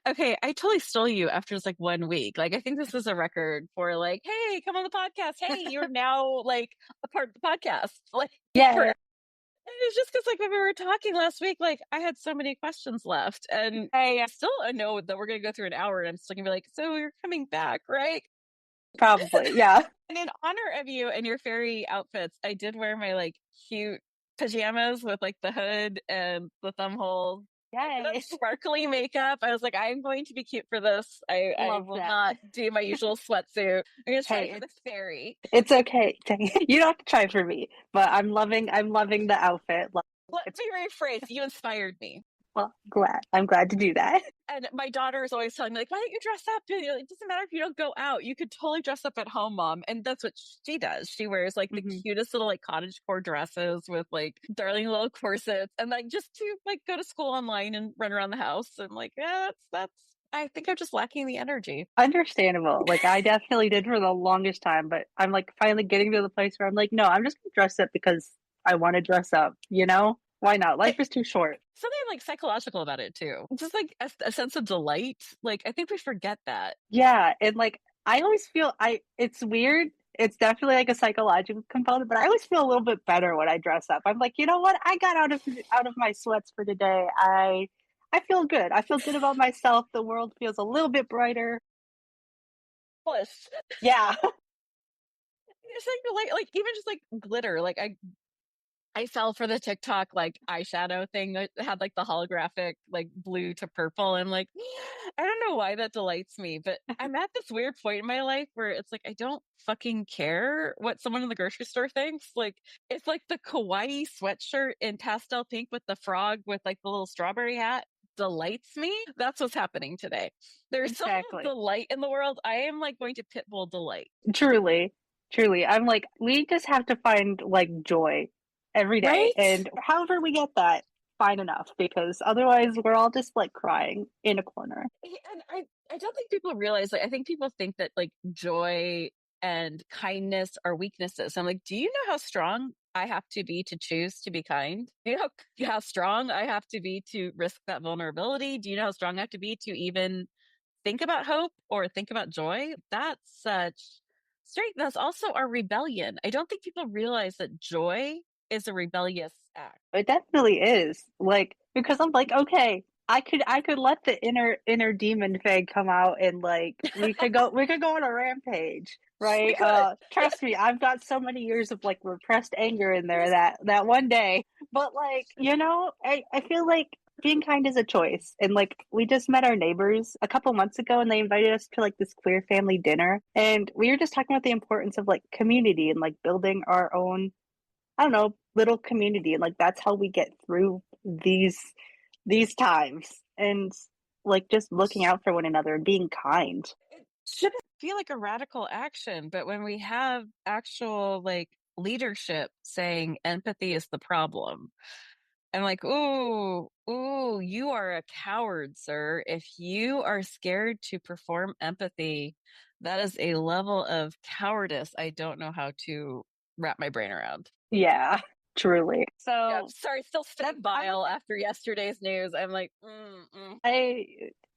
Okay, I totally stole you after just like 1 week. Like, I think this is a record for like, hey, come on the podcast. Hey, you're now like a part of the podcast. Like, Yeah. it's just because like when we were talking last week, like I had so many questions left, and I still know that we're gonna go through an hour, and I'm still gonna be like, so you're coming back, right? Probably. Yeah. And in honor of you and your fairy outfits, I did wear my like cute pajamas with like the hood and the thumb holes. I put on Yay. sparkly makeup. I was like, I'm going to be cute for this. I Love will that. not do my usual sweatsuit. I'm gonna try Hey, for the fairy. it's okay. You don't have to try for me, but I'm loving the outfit. Let It's me rephrase. You inspired me. well, glad. I'm glad to do that. And my daughter is always telling me, like, why don't you dress up? It doesn't matter if you don't go out. You could totally dress up at home, Mom. And that's what she does. She wears like the Mhm. cutest little like cottagecore dresses with like darling little corsets and like just to like go to school online and run around the house. And like, yeah, that's I think I'm just lacking the energy. Understandable. Like I definitely did for the longest time, but I'm like finally getting to the place where I'm like, no, I'm just gonna dress up because I want to dress up, you know? Why not? Life is too short. Something like psychological about it too. Just like a sense of delight. Like I think we forget that. Yeah, and like I always feel I it's weird. It's definitely like a psychological component, but I always feel a little bit better when I dress up. I'm like, you know what? I got out of my sweats for today. I feel good. I feel good about myself. The world feels a little bit brighter. Plus, Yeah. it's like even just like glitter. Like I fell for the TikTok like eyeshadow thing that had like the holographic like blue to purple. And like, I don't know why that delights me, but I'm at this weird point in my life where it's like, I don't fucking care what someone in the grocery store thinks. Like, it's like the kawaii sweatshirt in pastel pink with the frog with like the little strawberry hat delights me. That's what's happening today. There's so much Exactly. delight in the world. I am like going to pitbull delight. Truly. Truly. I'm like, we just have to find like joy every day. Right? And however we get that, fine enough, because otherwise we're all just like crying in a corner. And I don't think people realize, like, I think people think that like joy and kindness are weaknesses. I'm like, do you know how strong I have to be to choose to be kind? Do you know how strong I have to be to risk that vulnerability? Do you know how strong I have to be to even think about hope or think about joy? That's such strength. That's also our rebellion. I don't think people realize that joy is a rebellious act. It definitely is. Like, because I'm like, okay, I could let the inner demon Faye come out and like we could go on a rampage, We right? could. Trust me, I've got so many years of like repressed anger in there that one day. But like, I feel like being kind is a choice. And like we just met our neighbors a couple months ago and they invited us to like this queer family dinner. And we were just talking about the importance of like community and like building our own, I don't know, little community. And like that's how we get through these times. And like just looking out for one another and being kind. It shouldn't feel like a radical action, but when we have actual like leadership saying empathy is the problem, I'm like, ooh, you are a coward, sir. If you are scared to perform empathy, that is a level of cowardice I don't know how to wrap my brain around. Yeah, truly. Yeah, I'm So sorry, still I'm, step I'm bile after yesterday's news. I'm like, I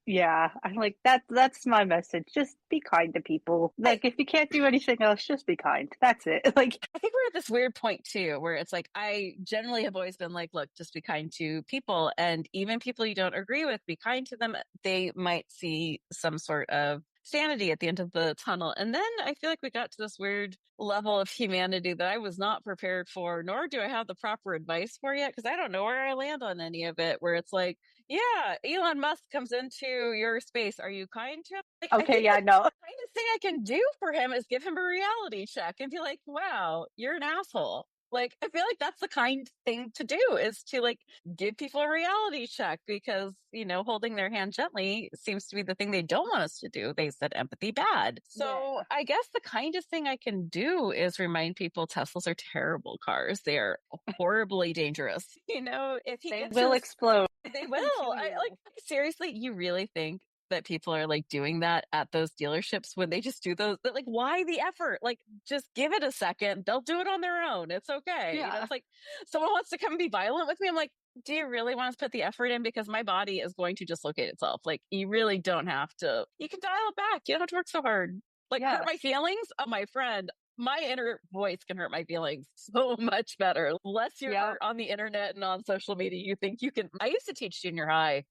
yeah, I'm like that's my message. Just be kind to people. I, Like if you can't do anything else, just be kind. That's it. Like I think we're at this weird point too, where it's like I generally have always been like, look, just be kind to people, and even people you don't agree with, be kind to them. They might see some sort of sanity at the end of the tunnel. And then I feel like we got to this weird level of humanity that I was not prepared for, nor do I have the proper advice for yet, because I don't know where I land on any of it, where it's like, yeah, Elon Musk comes into your space. Are you kind to him? Like, I okay, think yeah, the no. kindest thing I can do for him is give him a reality check and be like, wow, you're an asshole. Like, I feel like that's the kind thing to do is to like give people a reality check because, holding their hand gently seems to be the thing they don't want us to do. They said empathy bad. So Yeah. I guess the kindest thing I can do is remind people Teslas are terrible cars. They are horribly dangerous. If he They gets will his explode they in will. 2 years. Like seriously, you really think that people are like doing that at those dealerships when they just do those? Like, why the effort? Like, just give it a second. They'll do it on their own. It's okay. Yeah. It's like someone wants to come and be violent with me. I'm like, do you really want to put the effort in? Because my body is going to dislocate itself. Like, you really don't have to, you can dial it back. You don't have to work so hard. Like, hurt Yeah. my feelings? Oh, my friend, my inner voice can hurt my feelings so much better. Less you're Yep. hurt on the internet and on social media, you think you can. I used to teach junior high.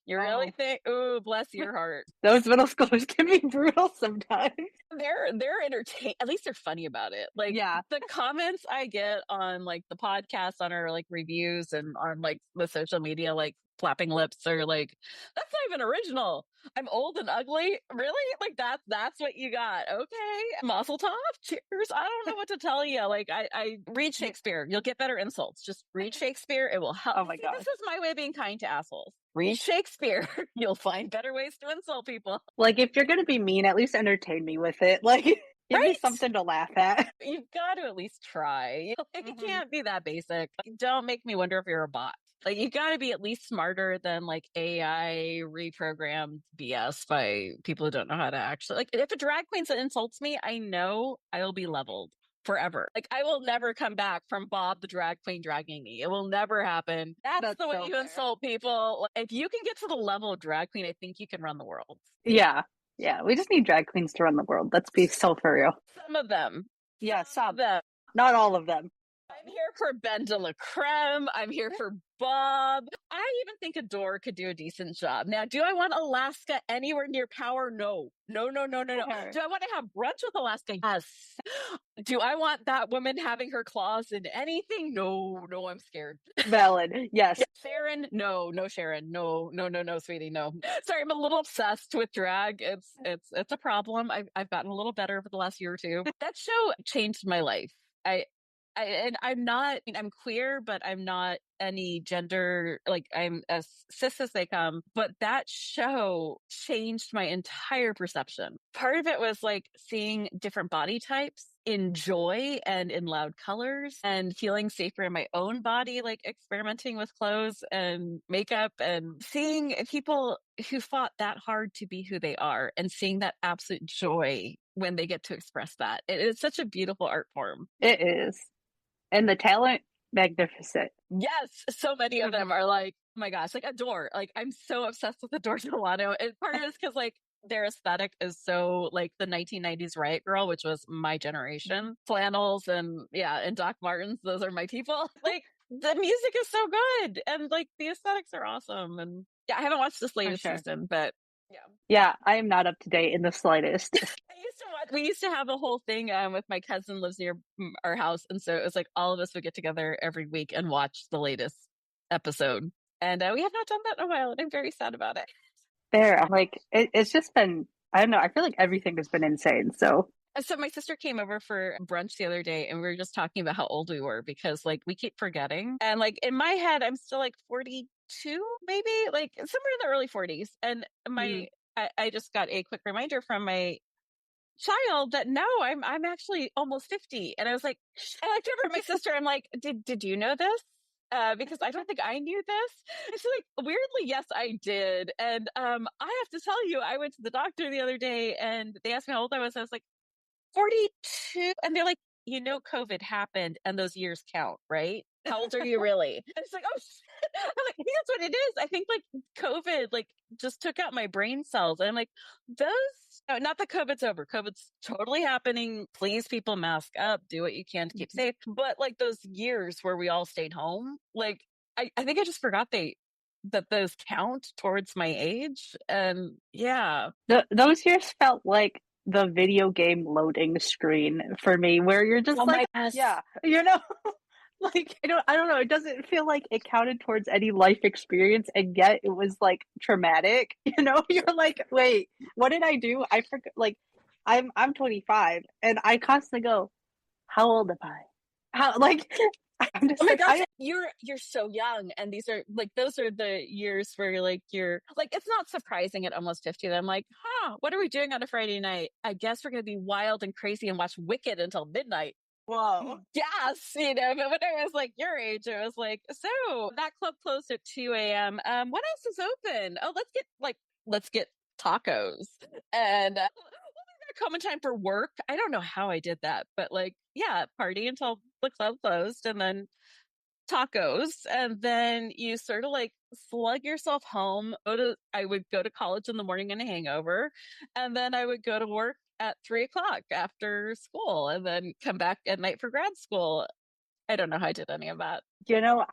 You really Oh, think, ooh, bless your heart. those middle schoolers can be brutal sometimes. They're entertain, at least they're funny about it. Like, Yeah. the comments I get on like the podcast, on our like reviews, and on like the social media, like flapping lips, or like, that's not even original. I'm old and ugly. Really? Like, that's what you got. Okay. Mazel tov. Cheers. I don't know what to tell you. Like, I read Yeah. Shakespeare. You'll get better insults. Just read Shakespeare. It will help. Oh my See, this gosh. is my way of being kind to assholes. Read Shakespeare. You'll find better ways to insult people. Like if you're gonna be mean, at least entertain me with it. Like give me Right? something to laugh at. You've got to at least try. Like, it Hmm. can't be that basic. Like, don't make me wonder if you're a bot. Like, you got to be at least smarter than like AI reprogrammed BS by people who don't know how to actually. Like, if a drag queen insults me, I know I will be leveled forever. Like, I will never come back from Bob the drag queen dragging me. It will never happen. That's That's the way so you fair. insult people. Like, if you can get to the level of drag queen, I think you can run the world. Yeah. Yeah. We just need drag queens to run the world. Let's be so for real. Some of them. Yeah, Some of some. them. Not all of them. I'm here for Ben de la Creme. I'm here for Bob. I even think Adore could do a decent job. Now, do I want Alaska anywhere near power? No. No, no, no, no, no. Fair. Do I want to have brunch with Alaska? Yes. Do I want that woman having her claws in anything? No, no, I'm scared. Valid. Yeah, Yes. Sharon, no, no, Sharon, no, no, no, no, sweetie, no. Sorry, I'm a little obsessed with drag. It's a problem. I've gotten a little better over the last year or two. That show changed my life. And I'm not. I mean, I'm queer, but I'm not any gender. Like, I'm as cis as they come. But that show changed my entire perception. Part of it was like seeing different body types in joy and in loud colors, and feeling safer in my own body, like experimenting with clothes and makeup, and seeing people who fought that hard to be who they are, and seeing that absolute joy when they get to express that. It is such a beautiful art form. It is. And the talent, magnificent. Yes, so many of Mhm. them are like, oh my gosh, like Adore. Like, I'm so obsessed with Adore Delano. And part of it is because like their aesthetic is so like the 1990s Riot Girl, which was my generation. Flannels and yeah, and Doc Martens, those are my people. Like, the music is so good, and like the aesthetics are awesome. And yeah, I haven't watched this For latest sure. season, but yeah. Yeah, I am not up to date in the slightest. We used to have a whole thing with my cousin lives near our house, and so it was like all of us would get together every week and watch the latest episode. And we have not done that in a while, and I'm very sad about it. There, I'm like, it's just been, I don't know, I feel like everything has been insane. So, And so my sister came over for brunch the other day, and we were just talking about how old we were, because like we keep forgetting. And like in my head, I'm still like 42, maybe like somewhere in the early 40s. And mhm. I just got a quick reminder from my child that no, I'm actually almost 50. And I was like, I looked over at my sister. I'm like, did you know this? Because I don't think I knew this. And she's like, weirdly, yes, I did. And I have to tell you, I went to the doctor the other day, and they asked me how old I was. I was like, 42. And they're like, COVID happened and those years count, right? How old are you really? And it's like, oh, shit. I'm like, I think that's what it is. I think like COVID, like, just took out my brain cells. And I'm like, those, no, not that COVID's over. COVID's totally happening. Please, people, mask up, do what you can to keep safe. But like those years where we all stayed home, like, I think I just forgot that those count towards my age. And yeah. Those years felt like the video game loading screen for me, where you're just Oh like, my gosh. yeah, you know, like I don't know, it doesn't feel like it counted towards any life experience, and yet it was like traumatic. You know, you're like, wait, what did I do? I forgot. Like, I'm 25, and I constantly go, how old am I? How like I'm Oh just my like gosh, I you're so young, and these are like those are the years where you're like it's not surprising at almost 50 that I'm like, huh, what are we doing on a Friday night? I guess we're gonna be wild and crazy and watch Wicked until midnight. whoa. Yes, but when I was like your age, I was like, so that club closed at 2 a.m. What else is open? Oh, let's get tacos. And common time for work. I don't know how I did that, but like, yeah, party until the club closed, and then tacos, and then you sort of like slug yourself home. I would go to college in the morning in a hangover, and then I would go to work at 3 o'clock after school, and then come back at night for grad school. I don't know how I did any of that.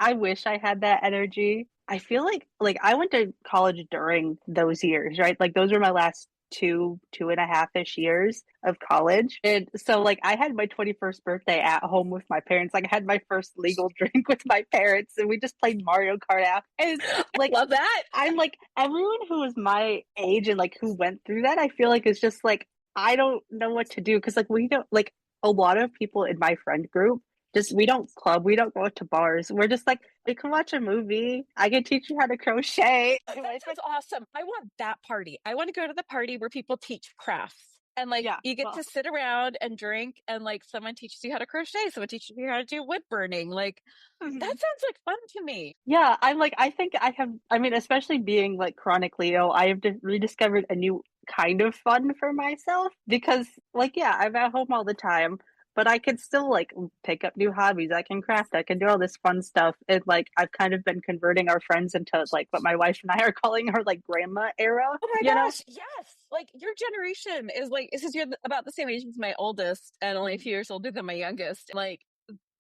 I wish I had that energy. I feel like I went to college during those years, right? Like those were my last two and a half-ish years of college. And so like I had my 21st birthday at home with my parents. Like I had my first legal drink with my parents and we just played Mario Kart out. And like Love that. I'm like everyone who was my age and like who went through that, I feel like is just like I don't know what to do because like we don't like a lot of people in my friend group just we don't club, we don't go to bars. We're just like we can watch a movie. I can teach you how to crochet. That sounds awesome. I want that party. I want to go to the party where people teach crafts. And like Yeah, you get well, to sit around and drink, and like someone teaches you how to crochet, someone teaches you how to do wood burning. Like that mhm. sounds like fun to me. Yeah, I'm like I think I have I mean, especially being like chronically ill, I have rediscovered a new kind of fun for myself because like yeah, I'm at home all the time, but I can still like pick up new hobbies. I can craft, I can do all this fun stuff. And like I've kind of been converting our friends into like what my wife and I are calling our like grandma era, Oh my you know? gosh, yes. Like your generation is like, this is you're about the same age as my oldest and only a few years older than my youngest. Like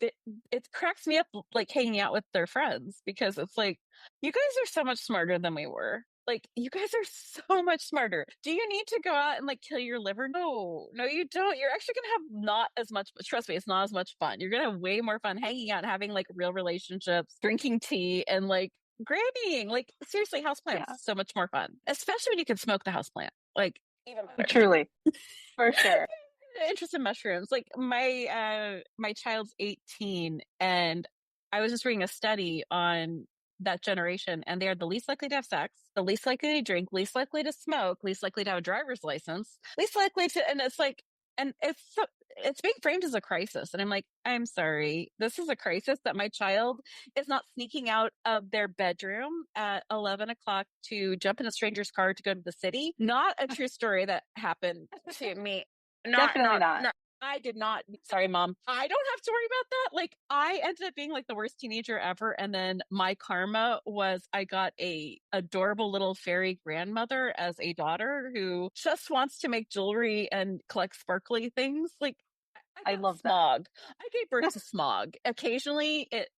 it, it cracks me up like hanging out with their friends because it's like, you guys are so much smarter than we were. Like you guys are so much smarter. Do you need to go out and like kill your liver? No, no, you don't. You're actually gonna have not as much. Trust me, it's not as much fun. You're gonna have way more fun hanging out, having like real relationships, drinking tea, and like grannying. Like seriously, houseplants Yeah, so much more fun, especially when you can smoke the houseplant. Like even better. truly, for sure. Interest in mushrooms. Like my child's 18, and I was just reading a study on that generation, and they are the least likely to have sex, the least likely to drink, least likely to smoke, least likely to have a driver's license, least likely to, and it's like, and it's being framed as a crisis. And I'm like, I'm sorry, this is a crisis that my child is not sneaking out of their bedroom at 11 o'clock to jump in a stranger's car to go to the city. Not a true story that happened to me. Not, Definitely not, not. not. I did not. Sorry, mom. I don't have to worry about that. Like, I ended up being like the worst teenager ever. And then my karma was I got a adorable little fairy grandmother as a daughter who just wants to make jewelry and collect sparkly things. Like, I I got love that. smog. I gave birth to smog. Occasionally, it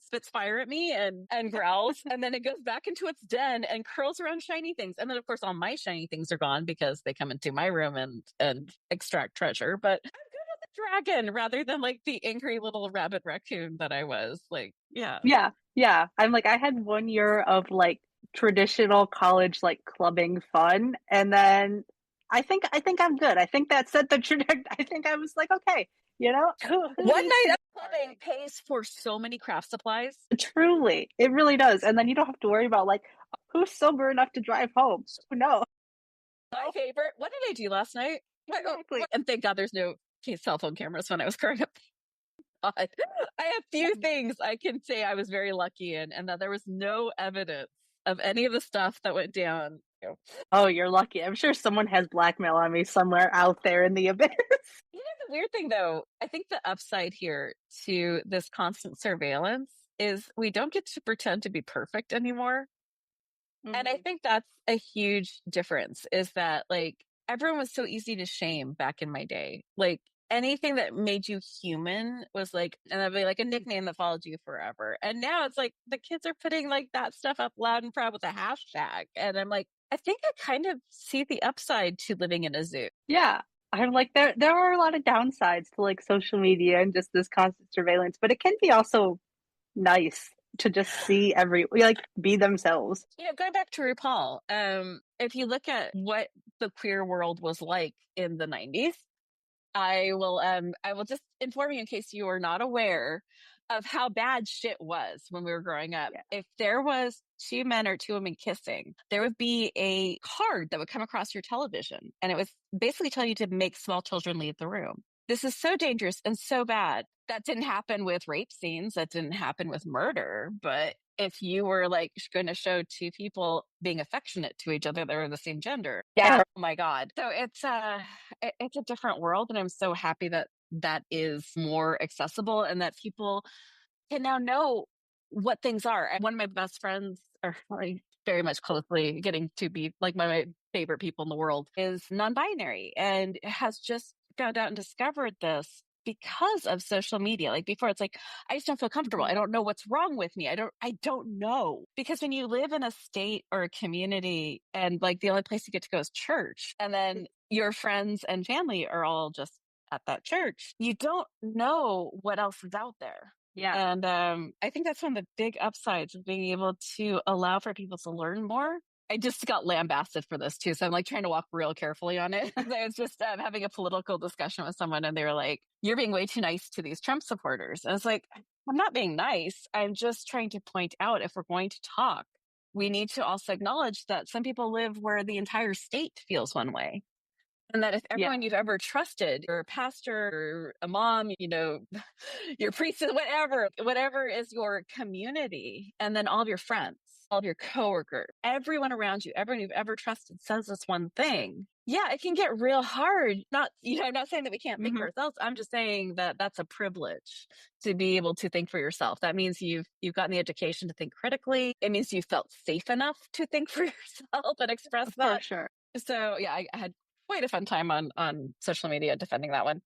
spits fire at me and growls, and then it goes back into its den and curls around shiny things. And then, of course, all my shiny things are gone because they come into my room and extract treasure. But I'm good with the dragon rather than like the angry little rabbit raccoon that I was. Like, yeah. Yeah, yeah. I'm like I had 1 year of like traditional college like clubbing fun, and then I think I'm good. I think that set the trajectory. I think I was like, okay, who One needs to night go of clubbing pays for so many craft supplies. partying? Truly, it really does. And then you don't have to worry about like who's sober enough to drive home. No, My favorite. What did I do last night? exactly. And thank God there's no cell phone cameras when I was growing up. God. I have few things I can say I was very lucky in, and that there was no evidence of any of the stuff that went down. Oh, you're lucky. I'm sure someone has blackmail on me somewhere out there in the abyss. The weird thing, though, I think the upside here to this constant surveillance is we don't get to pretend to be perfect anymore. And I Mhm. think that's a huge difference is that like everyone was so easy to shame back in my day. Like anything that made you human was like, and that'd be like a nickname that followed you forever. And now it's like the kids are putting like that stuff up loud and proud with a hashtag. And I'm like, I think I kind of see the upside to living in a zoo. Yeah. I'm like there are a lot of downsides to like social media and just this constant surveillance, but it can be also nice to just see like be themselves. Going back to RuPaul, if you look at what the queer world was like in the 90s, I will just inform you in case you are not aware of how bad shit was when we were growing up. Yeah. If there was two men or two women kissing, there would be a card that would come across your television, and it was basically telling you to make small children leave the room. This is so dangerous and so bad. That didn't happen with rape scenes, that didn't happen with murder, but if you were like going to show two people being affectionate to each other that are the same gender, Yeah. oh my god. So it's a different world, and I'm so happy that that is more accessible and that people can now know what things are. And one of my best friends, or like very much closely getting to be like my favorite people in the world, is non-binary and has just found out and discovered this because of social media. Like before, it's like, I just don't feel comfortable. I Mhm. don't know what's wrong with me. I don't know. Because when you live in a state or a community and like the only place you get to go is church, and then your friends and family are all just at that church, you don't know what else is out there. Yeah. And I think that's one of the big upsides of being able to allow for people to learn more. I just got lambasted for this too. So I'm like trying to walk real carefully on it. I was just having a political discussion with someone and they were like, you're being way too nice to these Trump supporters. And it's like, I'm not being nice. I'm just trying to point out if we're going to talk, we need to also acknowledge that some people live where the entire state feels one way. And that if Yeah. everyone you've ever trusted, you're a pastor, or a mom, your priest, whatever is your community, and then all of your friends, all of your coworkers, everyone around you, everyone you've ever trusted says this one thing. Yeah, it can get real hard. I'm not saying that we can't think for Hmm. ourselves. I'm just saying that that's a privilege to be able to think for yourself. That means you've gotten the education to think critically. It means you felt safe enough to think for yourself and express For that. sure. So yeah, I had quite a fun time on social media defending that one.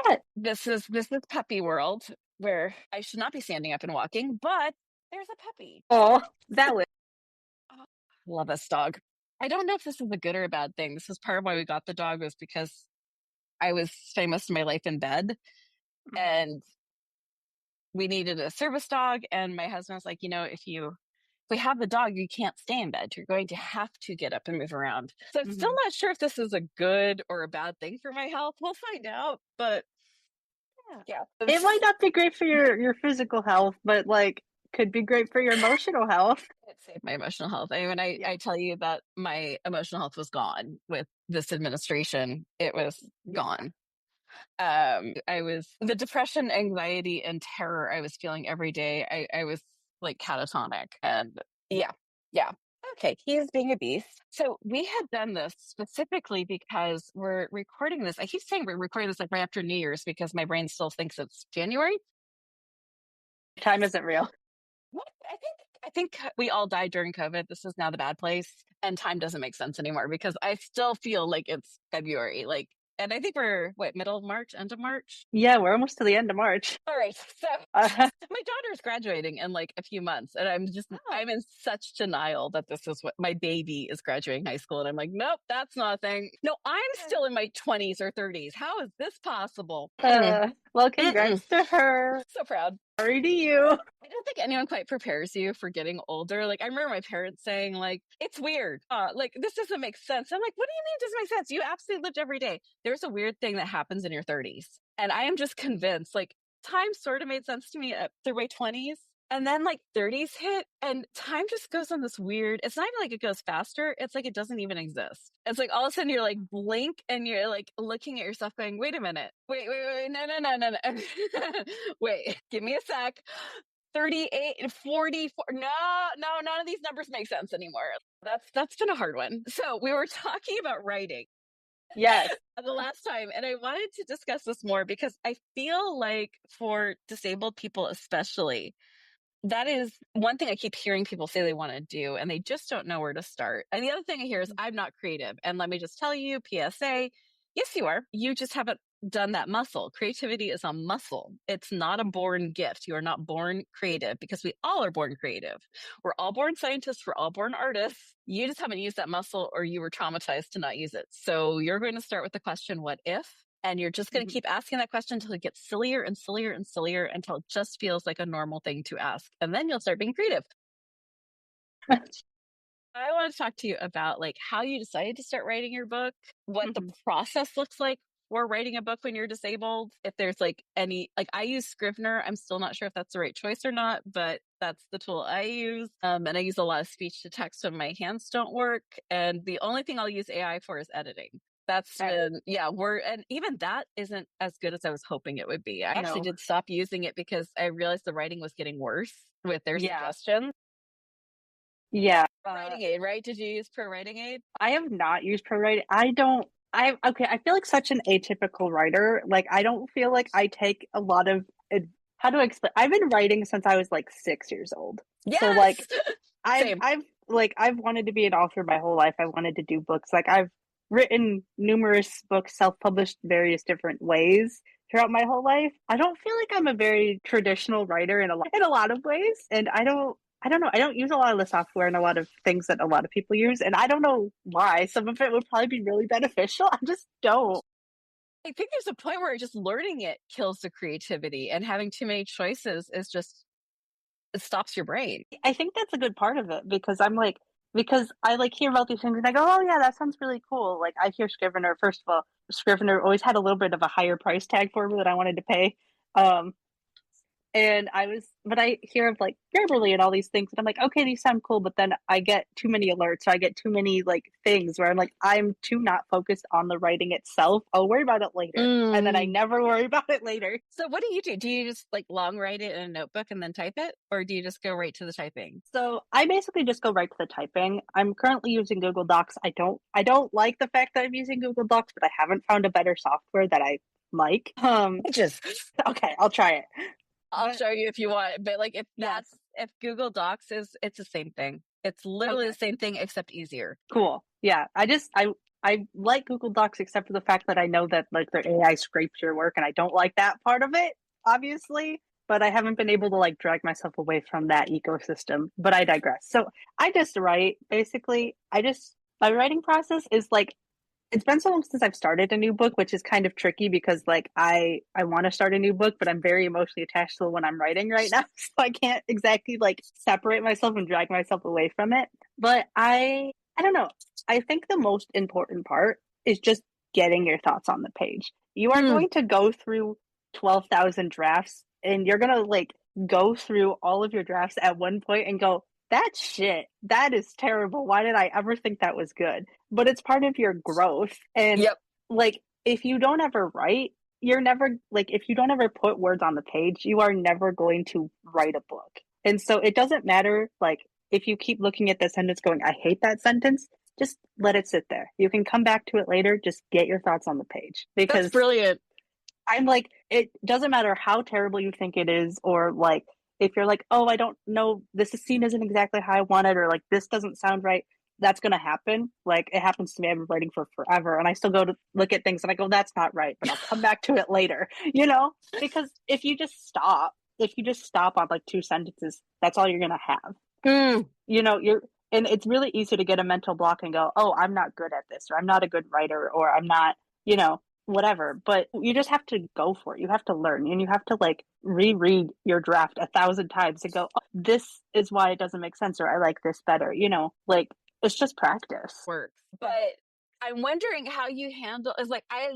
Yeah. This is puppy world where I should not be standing up and walking, but there's a puppy. Oh, that was. Oh, love this dog. I don't know if this is a good or a bad thing. This is part of why we got the dog, was because I was spending most of my life in bed Mhm. and we needed a service dog. And my husband was like, if we have the dog, you can't stay in bed. You're going to have to get up and move around. So I'm still Mhm. not sure if this is a good or a bad thing for my health. We'll find out. But yeah, It might not be great for your physical health, but like could be great for your emotional health. it saved my emotional health. I mean, I, Yeah. I tell you that my emotional health was gone with this administration. It was Yeah. gone. I was the depression, anxiety, and terror I was feeling every day. I was like catatonic, and yeah, yeah. Okay, he is being a beast. So we had done this specifically because we're recording this. I keep saying we're recording this like right after New Year's because my brain still thinks it's January. Time isn't real. What? I think we all died during COVID. This is now the bad place, and time doesn't make sense anymore because I still feel like it's February. Like, and I think we're what, middle of March, end of March. Yeah, we're almost to the end of March. All right, so Uh, my daughter is graduating in like a few months, and oh, I'm in such denial that this is what my baby is graduating high school, and I'm like, nope, that's not a thing. No, I'm still in my 20s or 30s. How is this possible? well, Mm-mm. congrats to her. So proud. Sorry to you. I don't think anyone quite prepares you for getting older. Like, I remember my parents saying, like, it's weird. Like, this doesn't make sense. I'm like, what do you mean it doesn't make sense? You absolutely lived every day. There's a weird thing that happens in your 30s. And I am just convinced, like, time sort of made sense to me through my 20s. And then, like, 30s hit, and time just goes on this weird, it's not even like it goes faster. It's like it doesn't even exist. It's like all of a sudden you're like blink and you're like looking at yourself going, wait a minute. Wait. No, no, no, no, no. Wait, give me a sec. 38, 44. No, no, none of these numbers make sense anymore. That's been a hard one. So we were talking about writing Yes. the last time, and I wanted to discuss this more because I feel like for disabled people especially, that is one thing I keep hearing people say they want to do, and they just don't know where to start. And the other thing I hear is, I'm not creative. And let me just tell you, PSA, yes, you are. You just haven't done that muscle. Creativity is a muscle. It's not a born gift. You are not born creative because we all are born creative. We're all born scientists. We're all born artists. You just haven't used that muscle or you were traumatized to not use it. So you're going to start with the question, what if? And you're just going to Mhm. keep asking that question until it gets sillier and sillier and sillier until it just feels like a normal thing to ask. And then you'll start being creative. I want to talk to you about like how you decided to start writing your book, what the Mhm. process looks like for writing a book when you're disabled. If there's like any, like I use Scrivener. I'm still not sure if that's the right choice or not, but that's the tool I use. And I use a lot of speech to text when my hands don't work. And the only thing I'll use AI for is editing. That's Okay. been, yeah, and even that isn't as good as I was hoping it would be. I actually No. did stop using it because I realized the writing was getting worse with their Yeah. suggestions. Yeah. Writing aid, right? Did you use Pro Writing Aid? I have not used pro writing. I don't. I okay. I feel like such an atypical writer. Like I don't feel like I take a lot of how do I explain? I've been writing since I was like 6 years old. So like Yes. I've Same. I've like I've wanted to be an author my whole life. I wanted to do books. Like I've written numerous books, self-published various different ways throughout my whole life. I don't feel like I'm a very traditional writer in a lot of ways, and I don't know. I don't use a lot of the software and a lot of things that a lot of people use, and I don't know why. Some of it would probably be really beneficial. I just don't. I think there's a point where just learning it kills the creativity, and having too many choices is just it stops your brain. I think that's a good part of it because because I like hear about these things and I go, oh yeah, that sounds really cool. Like I hear Scrivener. First of all, Scrivener always had a little bit of a higher price tag for me that I wanted to pay. Um, and but I hear of like Grammarly and all these things, and I'm like, okay, these sound cool, but then I get too many alerts, or I get too many like things where I'm like, I'm too not focused on the writing itself. I'll worry about it later, and then I Mm. never worry about it later. So what do you do? Do you just like long write it in a notebook and then type it? Or do you just go right to the typing? So I basically just go right to the typing. I'm currently using Google Docs. I don't like the fact that I'm using Google Docs, but I haven't found a better software that I like. Just Okay, I'll try it. I'll But show you if you want. But like yes, if Google Docs is it's the same thing. It's literally the okay. same thing except easier. Cool. Yeah, I like Google Docs except for the fact that I know that like their AI scrapes your work and I don't like that part of it, obviously, but I haven't been able to like drag myself away from that ecosystem, but I digress. So, I just write basically. I just My writing process is like it's been so long since I've started a new book, which is kind of tricky because like I want to start a new book, but I'm very emotionally attached to the one I'm writing right now, so I can't exactly like separate myself and drag myself away from it. But I don't know. I think the most important part is just getting your thoughts on the page. You are Mm. going to go through 12,000 drafts and you're going to like go through all of your drafts at one point and go, that's shit. That is terrible. Why did I ever think that was good? But it's part of your growth. And Yep. like, if you don't ever write, you're never like, if you don't ever put words on the page, you are never going to write a book. And so it doesn't matter, like, if you keep looking at the sentence going, I hate that sentence, just let it sit there. You can come back to it later. Just get your thoughts on the page That's because brilliant. I'm like, it doesn't matter how terrible you think it is, or like, if you're like, oh, I don't know, this scene isn't exactly how I want it, or like, this doesn't sound right, that's going to happen. Like, it happens to me. I've been writing for forever, and I still go to look at things and I go, that's not right, but I'll come back to it later, you know? Because if you just stop on like two sentences, that's all you're going to have. Mm. You know, and it's really easy to get a mental block and go, oh, I'm not good at this, or I'm not a good writer, or I'm not, you know, whatever. But you just have to go for it. You have to learn and you have to like reread your draft 1,000 times and go, oh, this is why it doesn't make sense, or I like this better, you know, like it's just practice. Works. But I'm wondering how you handle is like I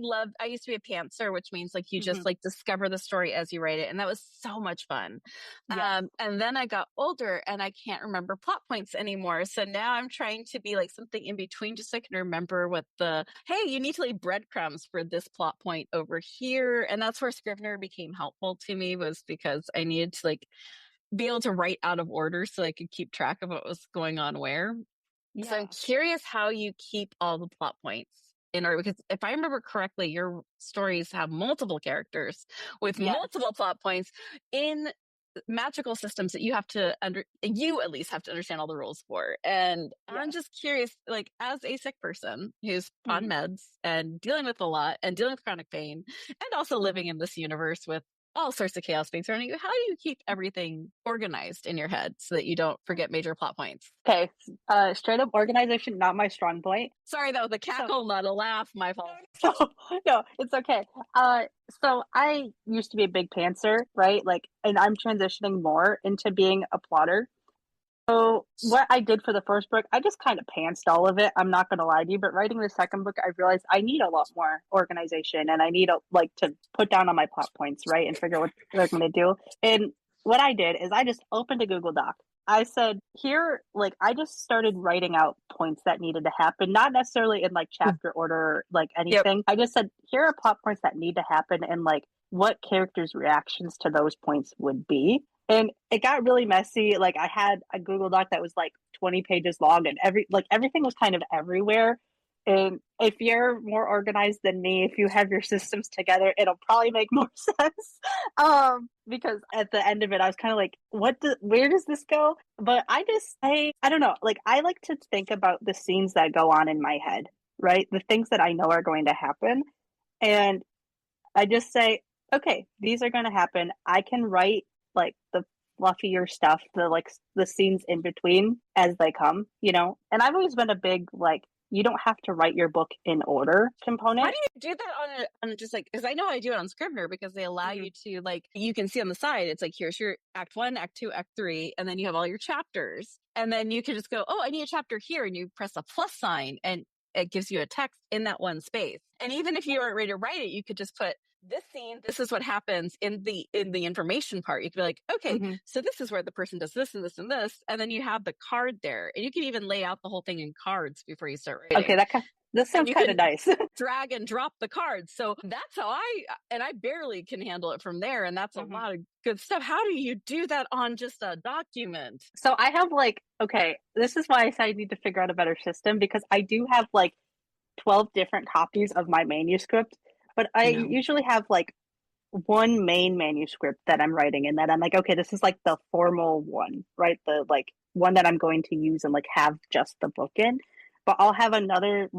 used to be a pantser, which means like you just Mm-hmm. like discover the story as you write it. And that was so much fun. Yes. And then I got older and I can't remember plot points anymore. So now I'm trying to be like something in between just so I can remember what hey, you need to lay breadcrumbs for this plot point over here. And that's where Scrivener became helpful to me, was because I needed to like be able to write out of order so I could keep track of what was going on where. So I'm Yeah. curious how you keep all the plot points in order, because if I remember correctly, your stories have multiple characters with Yes. multiple plot points in magical systems that you at least have to understand all the rules for. And I'm Yes. just curious, like as a sick person who's on Mm-hmm. meds and dealing with a lot and dealing with chronic pain and also Mm-hmm. living in this universe with all sorts of chaos being thrown at you, how do you keep everything organized in your head so that you don't forget major plot points? Okay. Straight up organization, not my strong point. Sorry, that was a So cackle, not a laugh. My fault. so no, it's okay. Uh, so I used to be a big pantser, right? Like, and I'm transitioning more into being a plotter. So what I did for the first book, I just kind of pantsed all of it. I'm not gonna lie to you, but writing the second book, I realized I need a lot more organization, and I need like to put down on my plot points, right, and figure out what I'm gonna do. And what I did is I just opened a Google Doc. I said, here, like, I just started writing out points that needed to happen, not necessarily in like chapter order or like Yep. anything. I just said, here are plot points that need to happen, and like what characters' reactions to those points would be. And it got really messy. Like I had a Google Doc that was like 20 pages long, and everything was kind of everywhere. And if you're more organized than me, if you have your systems together, it'll probably make more sense. Because at the end of it, I was kind of like, where does this go? But I don't know. Like, I like to think about the scenes that go on in my head, right? The things that I know are going to happen. And I just say, okay, these are going to happen. I can write like the fluffier stuff, the scenes in between as they come, you know? And I've always been a big, like, you don't have to write your book in order How component. do you do that on just like, because I know I do it on Scrivener because they allow Mm-hmm. you to, like, you can see on the side, it's like, here's your act one, act two, act three, and then you have all your chapters. And then you can just go, oh, I need a chapter here. And you press a plus sign and it gives you a text in that one space. And even if you aren't ready to write it, you could just put this scene, this is what happens in the information part. You could be like, okay, Mm-hmm. so this is where the person does this and this and this. And then you have the card there. And you can even lay out the whole thing in cards before you start Okay, writing. this And sounds you kind of can nice. drag and drop the cards. So that's how I barely can handle it from there. And that's a Mm-hmm. lot of good stuff. How do you do that on just a document? So I have like, okay, this is why I said I need to figure out a better system because I do have like 12 different copies of my manuscript, but I No. usually have like one main manuscript that I'm writing and that I'm like, okay, this is like the formal one, right? The like one that I'm going to use and like have just the book in. But I'll have another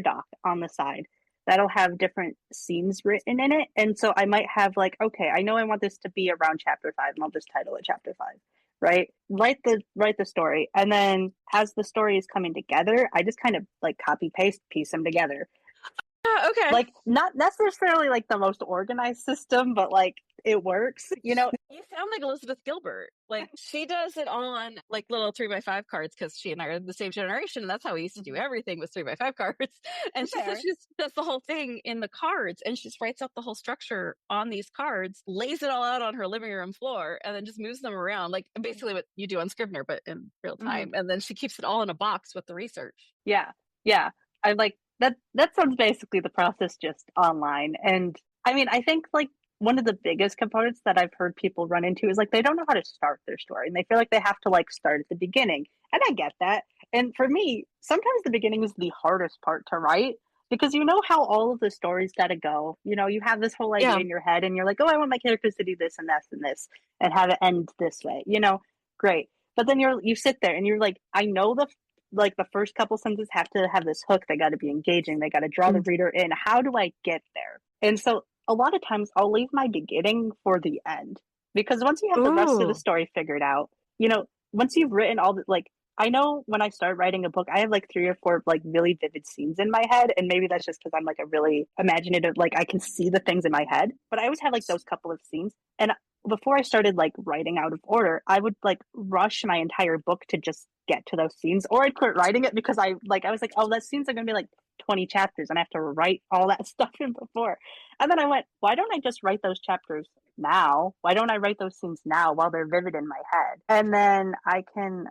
doc on the side that'll have different scenes written in it. And so I might have like, okay, I know I want this to be around chapter 5 and I'll just title it chapter 5. Right? Write the story. And then as the story is coming together, I just kind of like copy paste piece them together, Okay. like not necessarily like the most organized system, but like it works, you know. You sound like Elizabeth Gilbert. Like she does it on like little 3x5 cards because she and I are the same generation. And that's how we used to do Mm-hmm. everything with 3x5 cards. And she says Fair. she just does the whole thing in the cards and she just writes out the whole structure on these cards, lays it all out on her living room floor, and then just moves them around, like basically what you do on Scrivener, but in real Mm-hmm. time. And then she keeps it all in a box with the research. Yeah, yeah. I like that. That sounds basically the process just online. And I mean, I think like one of the biggest components that I've heard people run into is like they don't know how to start their story and they feel like they have to like start at the beginning. And I get that. And for me, sometimes the beginning is the hardest part to write because you know how all of the stories got to go. You know, you have this whole idea Yeah. in your head and you're like, oh, I want my characters to do this and this and this and have it end this way. You know, great. But then you sit there and you're like, I know the first couple sentences have to have this hook. They got to be engaging. They got to draw the reader in. How do I get there? And so a lot of times I'll leave my beginning for the end because once you have the rest of the Ooh. story figured out, you know, once you've written all the like, I know when I start writing a book, I have like 3 or 4 like really vivid scenes in my head, and maybe that's just because I'm like a really imaginative, like I can see the things in my head. But I always have like those couple of scenes, and before I started like writing out of order, I would like rush my entire book to just get to those scenes, or I'd quit writing it because I was like, oh, those scenes are gonna be like 20 chapters, and I have to write all that stuff in before. And then I went, why don't I just write those chapters now? Why don't I write those scenes now while they're vivid in my head, and then I can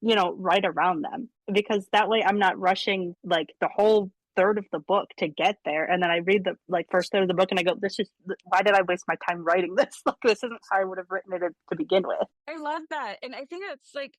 you know, write around them because that way I'm not rushing like the whole third of the book to get there, and then I read the like first third of the book and I go, this is why did I waste my time writing this? Like this isn't how I would have written it to begin with. I love that. And I think it's like,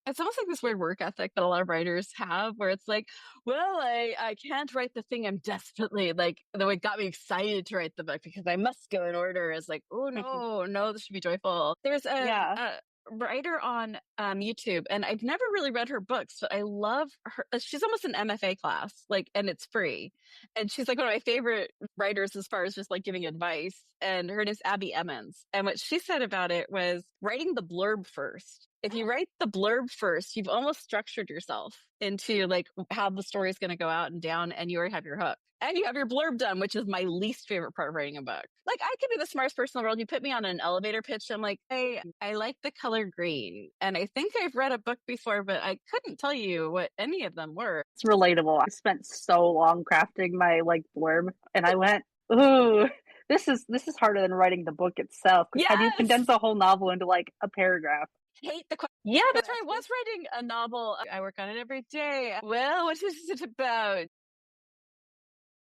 it's almost like this weird work ethic that a lot of writers have where it's like, well, I can't write the thing I'm desperately like, though it got me excited to write the book because I must go in order. Is like, oh no, this should be joyful. There's Yeah. a writer on YouTube, and I've never really read her books, but I love her. She's almost an MFA class, like, and it's free. And she's like one of my favorite writers as far as just like giving advice. And her name's Abby Emmons. And what she said about it was writing the blurb first. If you write the blurb first, you've almost structured yourself into like how the story is going to go out and down, and you already have your hook. And you have your blurb done, which is my least favorite part of writing a book. Like, I could be the smartest person in the world. You put me on an elevator pitch. I'm like, hey, I like the color green. And I think I've read a book before, but I couldn't tell you what any of them were. It's relatable. I spent so long crafting my like blurb and I went, ooh, this is harder than writing the book itself because how do you condense Yes. a whole novel into like a paragraph? Hate the question. Yeah, that's right. I was writing a novel. I work on it every day. Well, what is it about?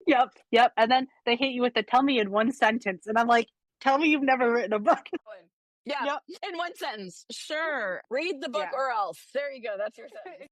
Yep, yep. And then they hit you with the tell me in one sentence. And I'm like, tell me you've never written a book. Yeah, Yep. in one sentence. Sure. Read the book Yeah. or else. There you go. That's your sentence.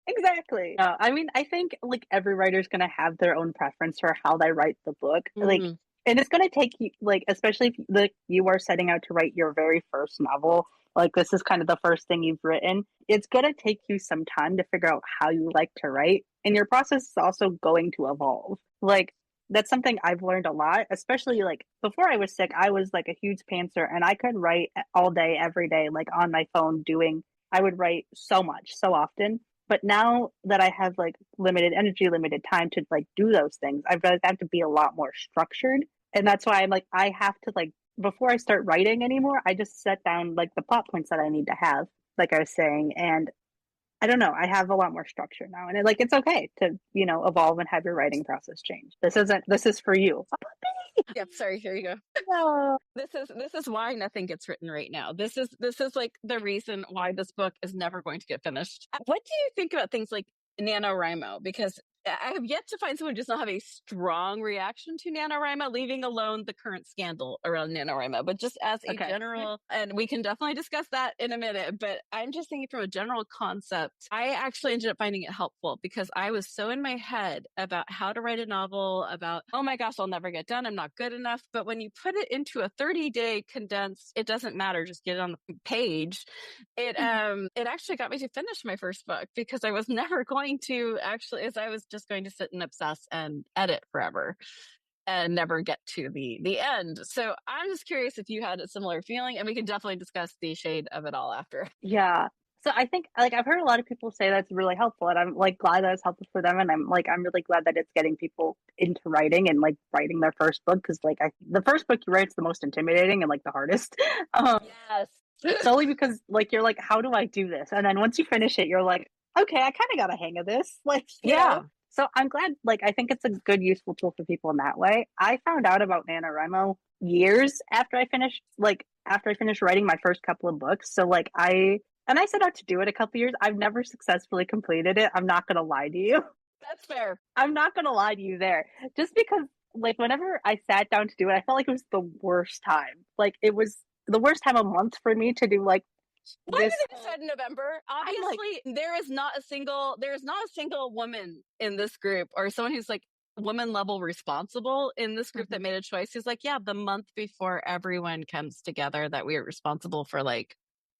Exactly. I mean, I think like every writer's gonna have their own preference for how they write the book. Like, Hmm. and it's gonna take you like, especially if like you are setting out to write your very first novel. Like, this is kind of the first thing you've written. It's gonna take you some time to figure out how you like to write, and your process is also going to evolve. Like, that's something I've learned a lot, especially like before I was sick, I was like a huge pantser and I could write all day, every day, like on my phone doing, I would write so much, so often. But now that I have like limited energy, limited time to like do those things, I've realized I have to be a lot more structured. And that's why I'm like, I have to like, before I start writing anymore, I just set down like the plot points that I need to have, like I was saying. And I don't know, I have a lot more structure now. And like, it's okay to, evolve and have your writing process change. This is for you. Yep, sorry, here you go. No. This is why nothing gets written right now. This is like the reason why this book is never going to get finished. What do you think about things like NaNoWriMo? Because I have yet to find someone who does not have a strong reaction to NaNoWriMo, leaving alone the current scandal around NaNoWriMo. But just as a Okay. general, and we can definitely discuss that in a minute, but I'm just thinking from a general concept, I actually ended up finding it helpful because I was so in my head about how to write a novel, about, oh my gosh, I'll never get done. I'm not good enough. But when you put it into a 30-day condensed, it doesn't matter, just get it on the page. It actually got me to finish my first book because I was never going to actually, as I was just going to sit and obsess and edit forever and never get to the end. So I'm just curious if you had a similar feeling, and we can definitely discuss the shade of it all after. Yeah. So I think like I've heard a lot of people say that's really helpful, and I'm like glad that it's helpful for them, and I'm really glad that it's getting people into writing and like writing their first book, because like the first book you write is the most intimidating and like the hardest. um, Yes. Solely because like you're like, how do I do this? And then once you finish it, you're like, okay, I kind of got a hang of this. Yeah. So I'm glad, like, I think it's a good, useful tool for people in that way. I found out about NaNoWriMo years after I finished writing my first couple of books. So like I set out to do it a couple years. I've never successfully completed it. I'm not gonna lie to you. That's fair. I'm not gonna lie to you there. Just because like whenever I sat down to do it, I felt like it was the worst time. Like it was the worst time of month for me to do like Why this did they whole, decide in November? I'm like, Obviously, there is not a single woman in this group or someone who's like woman level responsible in this group that mhm. made a choice who's like, yeah, the month before everyone comes together that we are responsible for like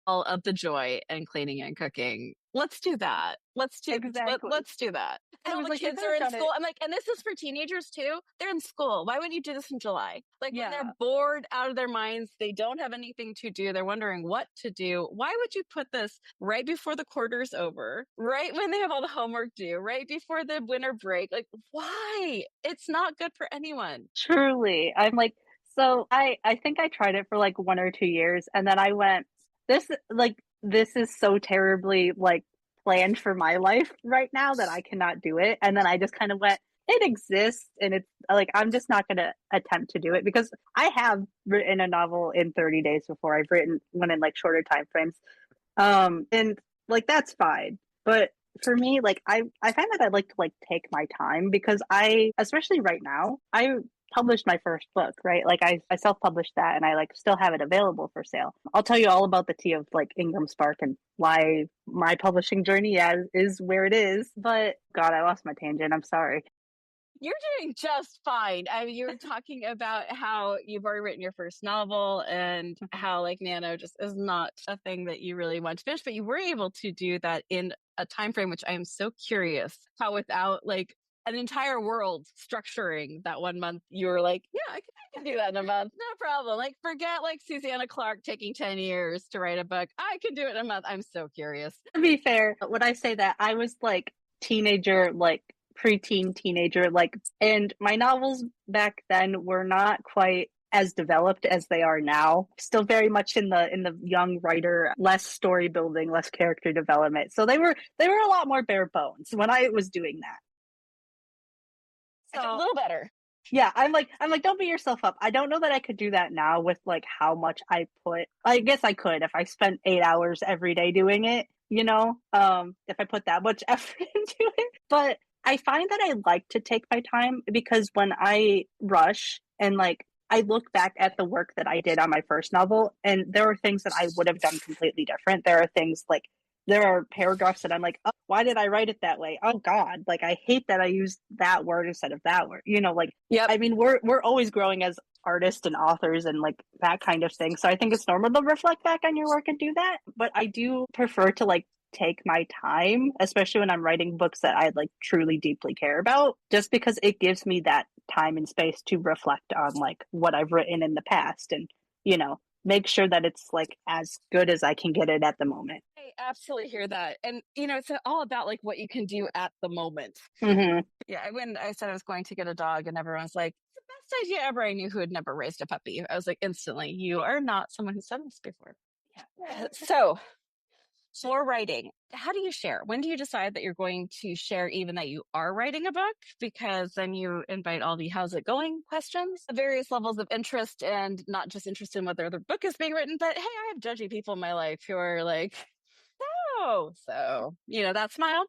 all of the joy and cleaning and cooking. Let's do that. Exactly. Let's do that. And I all was the like, you kids could are have in done school. it. I'm like, and this is for teenagers too. They're in school. Why wouldn't you do this in July? Like when Yeah, they're bored out of their minds, they don't have anything to do. They're wondering what to do. Why would you put this right before the quarter's over, right when they have all the homework due, right before the winter break? Like, why? It's not good for anyone. truly. I'm like, so I think I tried it for like 1 or 2 years, and then I went, this is so terribly like planned for my life right now that I cannot do it. And then I just kind of went, it exists, and it's like I'm just not gonna attempt to do it, because I have written a novel in 30 days before. I've written one in like shorter time frames. And like that's fine. But for me, like I find that I like to like take my time, because especially right now, I published my first book, right? Like I self-published that, and I like still have it available for sale. I'll tell you all about the tea of like Ingram Spark and why my publishing journey is where it is. But God, I lost my tangent. I'm sorry. You're doing just fine. I mean, you were talking about how you've already written your first novel and how like Nano just is not a thing that you really want to finish, but you were able to do that in a time frame, which I am so curious how without like an entire world structuring that 1 month, you were like, yeah, I can do that in a month. No problem. Like forget like Susanna Clark taking 10 years to write a book. I can do it in a month. I'm so curious. To be fair, would I say that I was like teenager, like preteen teenager, like, and my novels back then were not quite as developed as they are now. Still very much in the young writer, less story building, less character development. So they were a lot more bare bones when I was doing that. I feel a So little better. yeah, I'm like, don't beat yourself up. I don't know that I could do that now with like how much I put. I guess I could if I spent 8 hours every day doing it, if I put that much effort into it. But I find that I like to take my time, because when I rush and like I look back at the work that I did on my first novel, and there are things that I would have done completely different. There are things like there are paragraphs that I'm like, oh, why did I write it that way? Oh God, like I hate that I used that word instead of that word. Like Yep. I mean, we're always growing as artists and authors and like that kind of thing. So I think it's normal to reflect back on your work and do that. But I do prefer to like take my time, especially when I'm writing books that I like truly deeply care about, just because it gives me that time and space to reflect on like what I've written in the past and, make sure that it's like as good as I can get it at the moment. I absolutely hear that. And, it's all about like what you can do at the moment. Mm-hmm. Yeah. When I said I was going to get a dog and everyone's like, it's the best idea ever. I knew who had never raised a puppy. I was like, instantly, you are not someone who's done this before. Yeah. So for writing, how do you share? When do you decide that you're going to share even that you are writing a book? Because then you invite all the how's it going questions, the various levels of interest, and not just interested in whether the book is being written, but hey, I have judgy people in my life who are like, oh, so, that smile.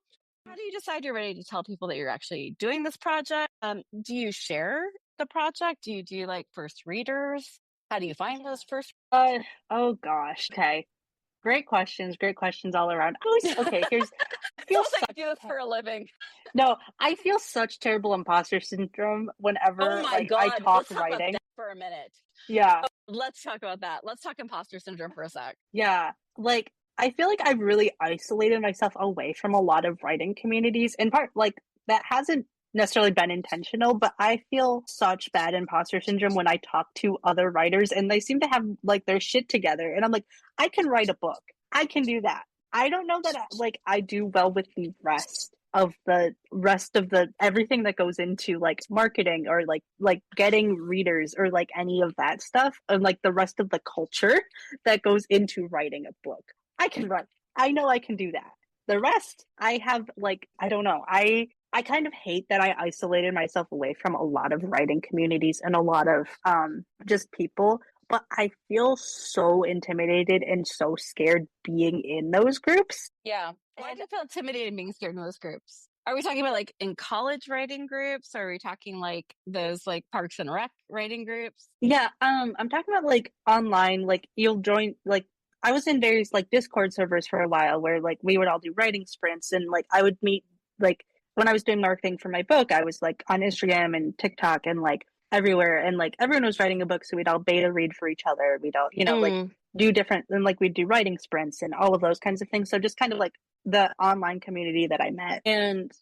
How do you decide you're ready to tell people that you're actually doing this project? Do you share the project? Do you do like first readers? How do you find those first? Oh gosh. Okay. Great questions all around. Okay, I feel Sounds like such I do this for a living. no, I feel such terrible imposter syndrome Oh whenever my like I God. talk Let's talk about writing. that for a minute. Yeah. Let's talk about that. Let's talk imposter syndrome for a sec. Yeah. Like I feel like I've really isolated myself away from a lot of writing communities. In part, like that hasn't necessarily been intentional, but I feel such bad imposter syndrome when I talk to other writers and they seem to have like their shit together. And I'm like, I can write a book. I can do that. I don't know that I do well with the rest of the everything that goes into like marketing or like getting readers or like any of that stuff and like the rest of the culture that goes into writing a book. I can write. I know I can do that. The rest, I have like I don't know. I kind of hate that I isolated myself away from a lot of writing communities and a lot of just people, but I feel so intimidated and so scared being in those groups. Yeah. Why do you feel intimidated being scared in those groups? Are we talking about like in college writing groups? Or are we talking like those like Parks and Rec writing groups? Yeah, I'm talking about like online, like you'll join like I was in various like Discord servers for a while where like we would all do writing sprints and like I would meet like when I was doing marketing for my book, I was like on Instagram and TikTok and like everywhere and like everyone was writing a book, so we'd all beta read for each other. We'd all, like Mm. do different and like we'd do writing sprints and all of those kinds of things. So just kind of like the online community that I met. And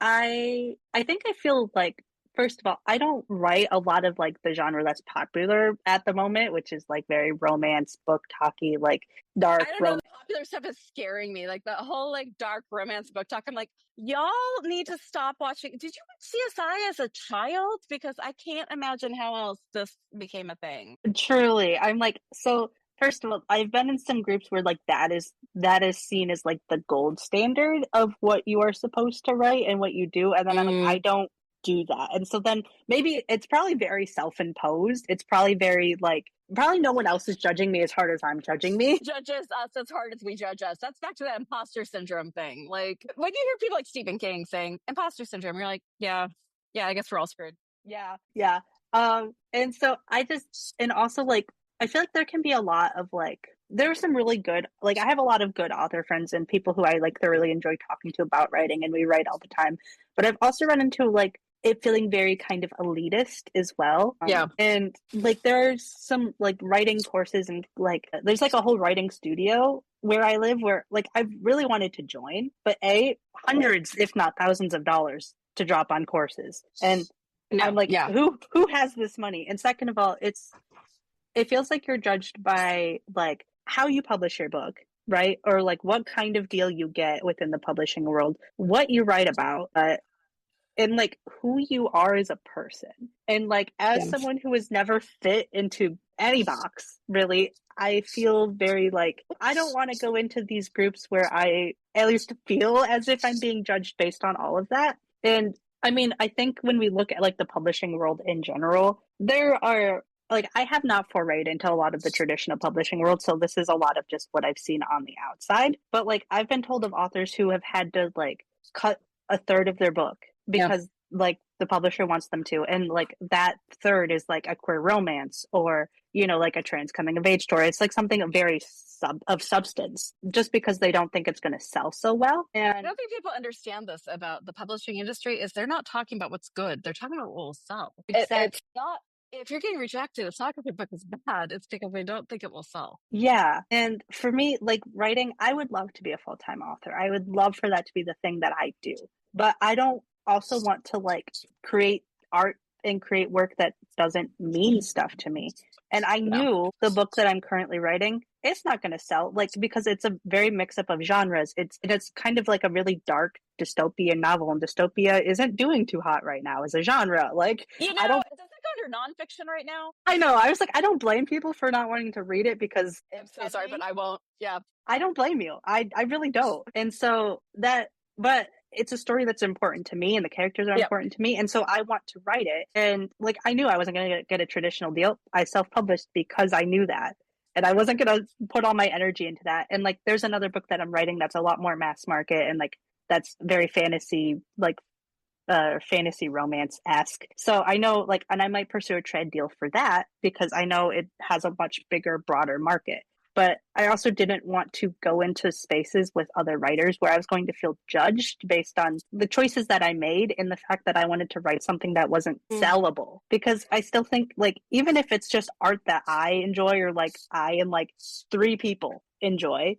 I think I feel like first of all, I don't write a lot of like the genre that's popular at the moment, which is like very romance, book talky, like dark I don't know. romance. The popular stuff is scaring me. Like the whole like dark romance book talk. I'm like, y'all need to stop watching. Did you watch CSI as a child? Because I can't imagine how else this became a thing. Truly, I'm like so. First of all, I've been in some groups where like that is seen as like the gold standard of what you are supposed to write and what you do, and then I'm like, I Mm. don't do that, and so then maybe it's probably very self-imposed. It's probably very like probably no one else is judging me as hard as I'm judging me. Judges us as hard as we judge us. That's back to that imposter syndrome thing. Like when you hear people like Stephen King saying imposter syndrome, you're like, yeah, I guess we're all screwed. Yeah, yeah. And so I just and also like I feel like there can be a lot of like there are some really good like I have a lot of good author friends and people who I like thoroughly enjoy talking to about writing and we write all the time. But I've also run into like it feeling very kind of elitist as well. Yeah. And like there's some like writing courses and like there's like a whole writing studio where I live where like I've really wanted to join, but hundreds if not thousands of dollars to drop on courses. And I'm No. like, Yeah. who has this money? And second of all, it feels like you're judged by like how you publish your book, right? Or like what kind of deal you get within the publishing world, what you write about, and like who you are as a person. And like as Yeah. someone who has never fit into any box, really, I feel very like I don't want to go into these groups where I at least feel as if I'm being judged based on all of that. And I mean, I think when we look at like the publishing world in general, there are like I have not forayed into a lot of the traditional publishing world, so this is a lot of just what I've seen on the outside. But like I've been told of authors who have had to like cut a third of their book Yeah. because like the publisher wants them to, and like that third is like a queer romance or like a trans coming of age story. It's like something very of substance, just because they don't think it's going to sell so well. I And don't think people understand this about the publishing industry is they're not talking about what's good. They're talking about what will sell. It's exactly. not, if you're getting rejected, it's not because the book is bad. It's because they don't think it will sell. Yeah. And for me, like writing, I would love to be a full-time author. I would love for that to be the thing that I do. But I don't also want to like create art and create work that doesn't mean stuff to me. And I No. knew the book that I'm currently writing, it's not going to sell, like because it's a very mix up of genres. It's kind of like a really dark dystopian novel, and dystopia isn't doing too hot right now as a genre. Like You I know, don't does it go under nonfiction right now? I know. I was like, I don't blame people for not wanting to read it because I'm it's so sorry, but edgy. I won't. Yeah. I don't blame you. I really don't. And so but it's a story that's important to me and the characters are Yep. important to me. And so I want to write it. And like, I knew I wasn't going to get a traditional deal. I self published because I knew that. And I wasn't going to put all my energy into that. And like, there's another book that I'm writing that's a lot more mass market and like, that's very fantasy, like fantasy romance esque. So I know like, and I might pursue a trade deal for that because I know it has a much bigger, broader market. But I also didn't want to go into spaces with other writers where I was going to feel judged based on the choices that I made and the fact that I wanted to write something that wasn't sellable. Because I still think, like, even if it's just art that I enjoy or like I and like three people enjoy,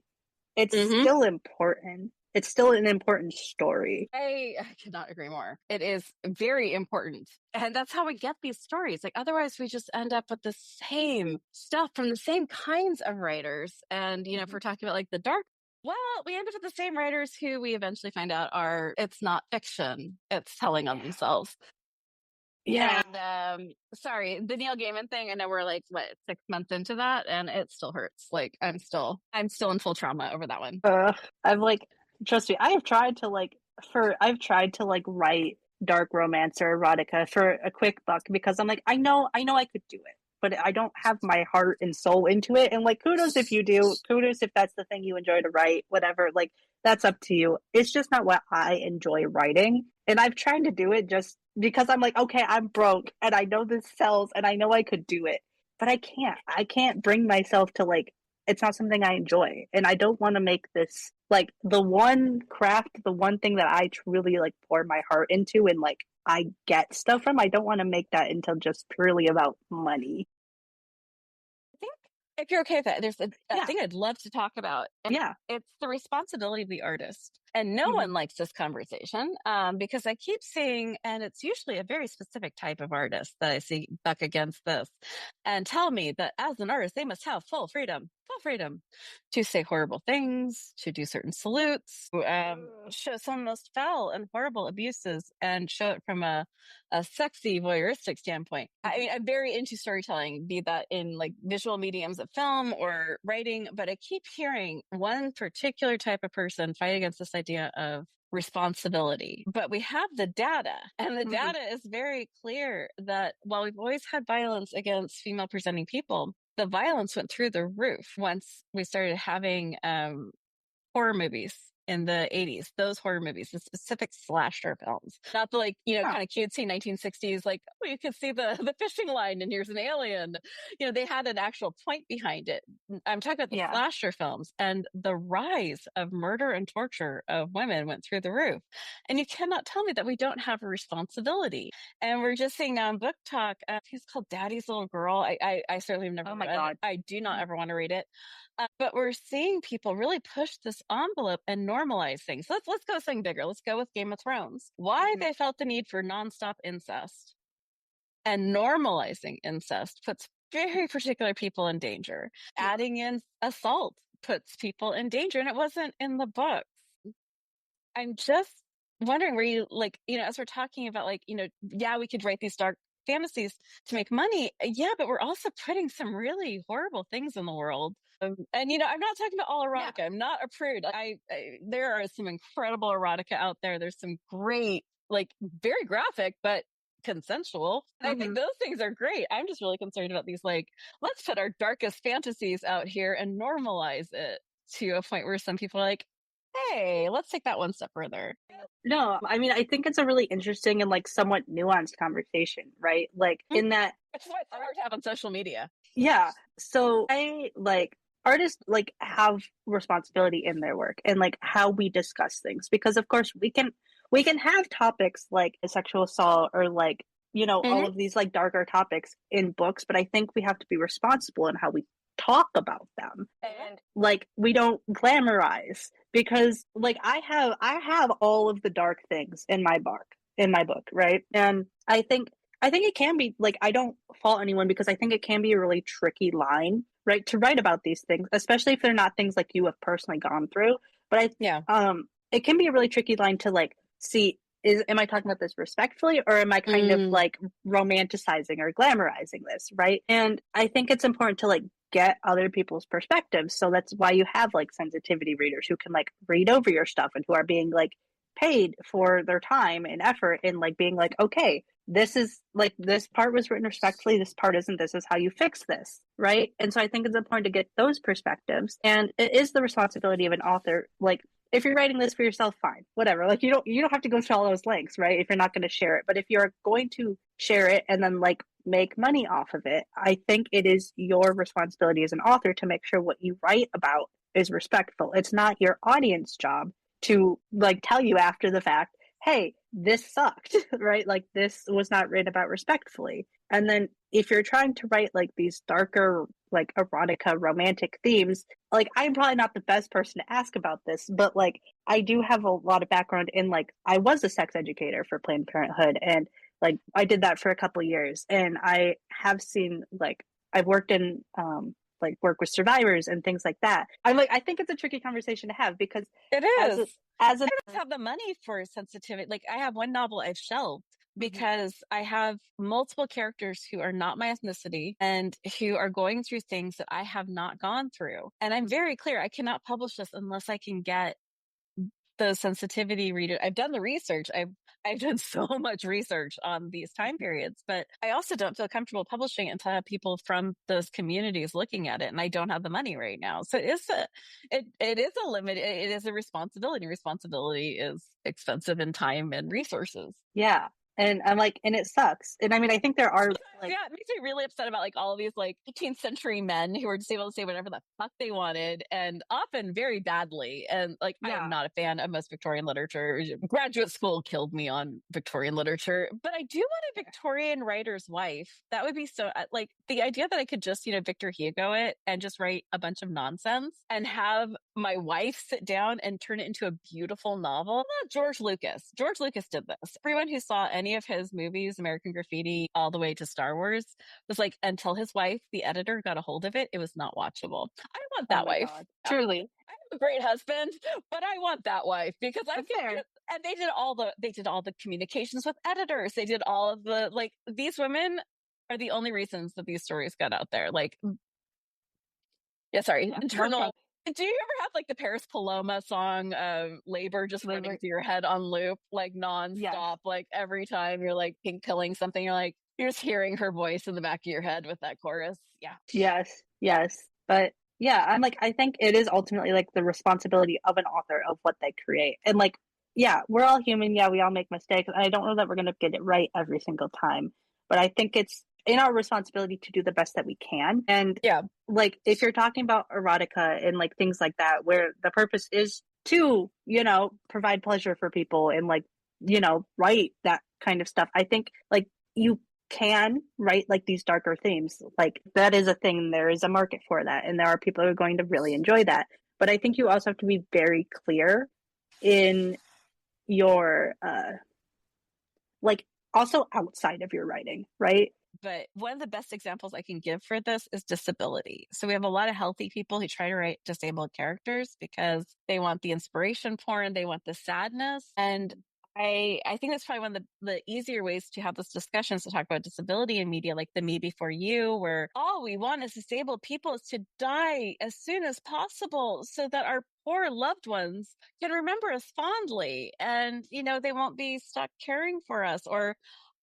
it's Mm-hmm. still important. It's still an important story. I cannot agree more. It is very important. And that's how we get these stories. Like, otherwise, we just end up with the same stuff from the same kinds of writers. And, if we're talking about like the dark, well, we end up with the same writers who we eventually find out it's not fiction, it's telling on themselves. Yeah. And sorry, the Neil Gaiman thing, I know we're like, what, 6 months into that, and it still hurts. Like, I'm still in full trauma over that one. I've like, trust me, I've tried to like write dark romance or erotica for a quick buck because I'm like, I know I could do it, but I don't have my heart and soul into it. And like, kudos if you do, kudos if that's the thing you enjoy to write, whatever, like, that's up to you. It's just not what I enjoy writing. And I've tried to do it just because I'm like, okay, I'm broke and I know this sells and I know I could do it, but I can't. I can't bring myself to like, it's not something I enjoy. And I don't want to make this like the one craft, the one thing that I truly like pour my heart into and like I get stuff from. I don't want to make that into just purely about money. I think if you're okay with that, there's a Yeah. thing I'd love to talk about. And Yeah. it's the responsibility of the artist. And no Mm-hmm. one likes this conversation because I keep seeing, and it's usually a very specific type of artist that I see buck against this and tell me that as an artist, they must have full freedom to say horrible things, to do certain salutes, show some of the most foul and horrible abuses and show it from a sexy voyeuristic standpoint. I mean, I'm very into storytelling, be that in like visual mediums of film or writing, but I keep hearing one particular type of person fight against this idea of responsibility. But we have the data, and the Mm-hmm. data is very clear that while we've always had violence against female presenting people, the violence went through the roof once we started having horror movies in the 80s, those horror movies, the specific slasher films, not the like, Yeah. kind of cutesy 1960s, like, oh, you can see the fishing line and here's an alien. They had an actual point behind it. I'm talking about the Yeah. slasher films, and the rise of murder and torture of women went through the roof. And you cannot tell me that we don't have a responsibility. And we're just seeing now in book talk, he's called Daddy's Little Girl. I certainly have never Oh my read it. God. I do not ever want to read it. But we're seeing people really push this envelope and normalize things. Let's go something bigger. Let's go with Game of Thrones. Why Mm-hmm. they felt the need for nonstop incest and normalizing incest puts very particular people in danger. Yeah. Adding in assault puts people in danger, and it wasn't in the books. I'm just wondering where you like, as we're talking about like, yeah, we could write these dark fantasies to make money. Yeah, but we're also putting some really horrible things in the world. And I'm not talking about all Yeah. erotica. I'm not a prude. There are some incredible erotica out there. There's some great, like very graphic, but consensual. And I Mm-hmm. think those things are great. I'm just really concerned about these, like, let's put our darkest fantasies out here and normalize it to a point where some people are like, Hey, let's take that one step further. No, I mean, I think it's a really interesting and like somewhat nuanced conversation, right? Like Hmm? in that, It's why it's so hard to have on social media. yeah. So I like artists like have responsibility in their work and like how we discuss things because of course we can have topics like sexual assault or like all Hmm. of these like darker topics in books, but I think we have to be responsible in how we talk about them and like we don't glamorize because like I have all of the dark things in my book, right? And I think it can be like I don't fault anyone because I think it can be a really tricky line, right, to write about these things, especially if they're not things like you have personally gone through. But Yeah. it can be a really tricky line to like see is am I talking about this respectfully or am I kind of Mm. like romanticizing or glamorizing this, right? And I think it's important to like get other people's perspectives. So that's why you have like sensitivity readers who can like read over your stuff and who are being like paid for their time and effort in like being like, okay, this is like this part was written respectfully, this part isn't, this is how you fix this, right? And so I think it's important to get those perspectives. And it is the responsibility of an author, like if you're writing this for yourself, fine, whatever. Like you don't have to go through all those links, right? If you're not going to share it. But if you're going to share it and then like make money off of it, I think it is your responsibility as an author to make sure what you write about is respectful. It's not your audience job to like tell you after the fact, hey, this sucked, right? Like this was not written about respectfully. And then if you're trying to write like these darker, like erotica, romantic themes, like I'm probably not the best person to ask about this, but like I do have a lot of background in like I was a sex educator for Planned Parenthood and like I did that for a couple of years and I have seen like I've worked in like work with survivors and things like that. I'm like I think it's a tricky conversation to have because It as is. a as a I don't have the money for sensitivity. Like, I have one novel I've shelved Mhm. because I have multiple characters who are not my ethnicity and who are going through things that I have not gone through. And I'm very clear, I cannot publish this unless I can get those sensitivity readers. I've done the research. I've done so much research on these time periods, but I also don't feel comfortable publishing it until I have people from those communities looking at it, and I don't have the money right now. So it is a limit. It is a responsibility. Responsibility is expensive in time and resources. Yeah. And I'm like, and it sucks. And I mean, I think there are like, Yeah, it makes me really upset about like all of these like 18th century men who are just able to say whatever the fuck they wanted and often very badly. And like, I am yeah, not a fan of most Victorian literature. Graduate school killed me on Victorian literature, but I do want a Victorian writer's wife. That would be so like the idea that I could just, Victor Hugo it and just write a bunch of nonsense and have my wife sit down and turn it into a beautiful novel. Not George Lucas. George Lucas did this. Everyone who saw any of his movies, American Graffiti, all the way to Star Wars, was like, until his wife, the editor, got a hold of it, it was not watchable. I want oh that my wife. God, truly. I have a great husband, but I want that wife because I That's feel fair. and they did all the communications with editors. They did all of the like these women are the only reasons that these stories got out there. Like, yeah, sorry, Yeah, no internal. problem. Do you ever have like the Paris Paloma song, Labor just running Labor. through your head on loop, like Yes, nonstop? Like every time you're like pink pilling something, you're just hearing her voice in the back of your head with that chorus. Yeah. yes, yes. But yeah, I'm like, I think it is ultimately like the responsibility of an author of what they create. And like, yeah, we're all human. Yeah, we all make mistakes. And I don't know that we're going to get it right every single time. But I think it's in our responsibility to do the best that we can. And Yeah. like, if you're talking about erotica and like things like that, where the purpose is to, provide pleasure for people and like, write that kind of stuff, I think like you can write like these darker themes. Like that is a thing. There is a market for that, and there are people who are going to really enjoy that. But I think you also have to be very clear in your like also outside of your writing, right? But one of the best examples I can give for this is disability. So we have a lot of healthy people who try to write disabled characters because they want the inspiration porn, they want the sadness. And I think that's probably one of the easier ways to have this discussion is to talk about disability in media, like the Me Before You, where all we want as disabled people is to die as soon as possible so that our poor loved ones can remember us fondly and, they won't be stuck caring for us. Or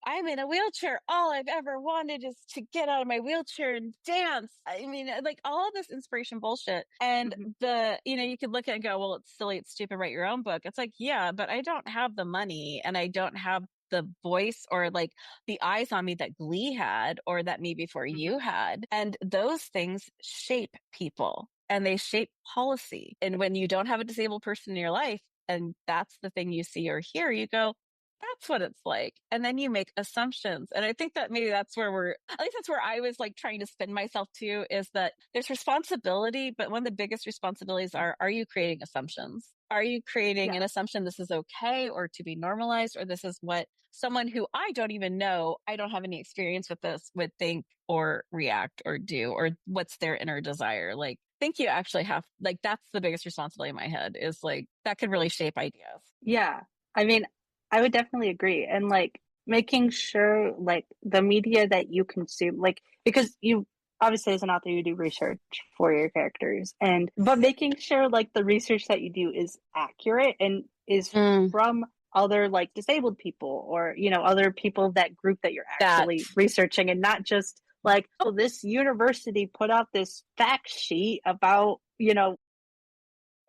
I'm in a wheelchair. All I've ever wanted is to get out of my wheelchair and dance. I mean, like all of this inspiration bullshit. And Mhm. you could look at it and go, well, it's silly, it's stupid, write your own book. It's like, yeah, but I don't have the money and I don't have the voice or like the eyes on me that Glee had or that Me Before You Mhm. had. And those things shape people and they shape policy. And when you don't have a disabled person in your life, and that's the thing you see or hear, you go, that's what it's like. And then you make assumptions. And I think that maybe that's where at least that's where I was like trying to spin myself to is that there's responsibility, but one of the biggest responsibilities are you creating assumptions? Are you creating Yeah. an assumption this is okay or to be normalized, or this is what someone who I don't even know, I don't have any experience with this would think or react or do, or what's their inner desire? Like, I think you actually have, like, that's the biggest responsibility in my head is like, that could really shape ideas. Yeah. I mean, I would definitely agree. And like making sure like the media that you consume, like because you obviously as an author you do research for your characters and but making sure like the research that you do is accurate and is Mm, from other like disabled people or other people that group that you're that actually researching and not just like oh this university put out this fact sheet about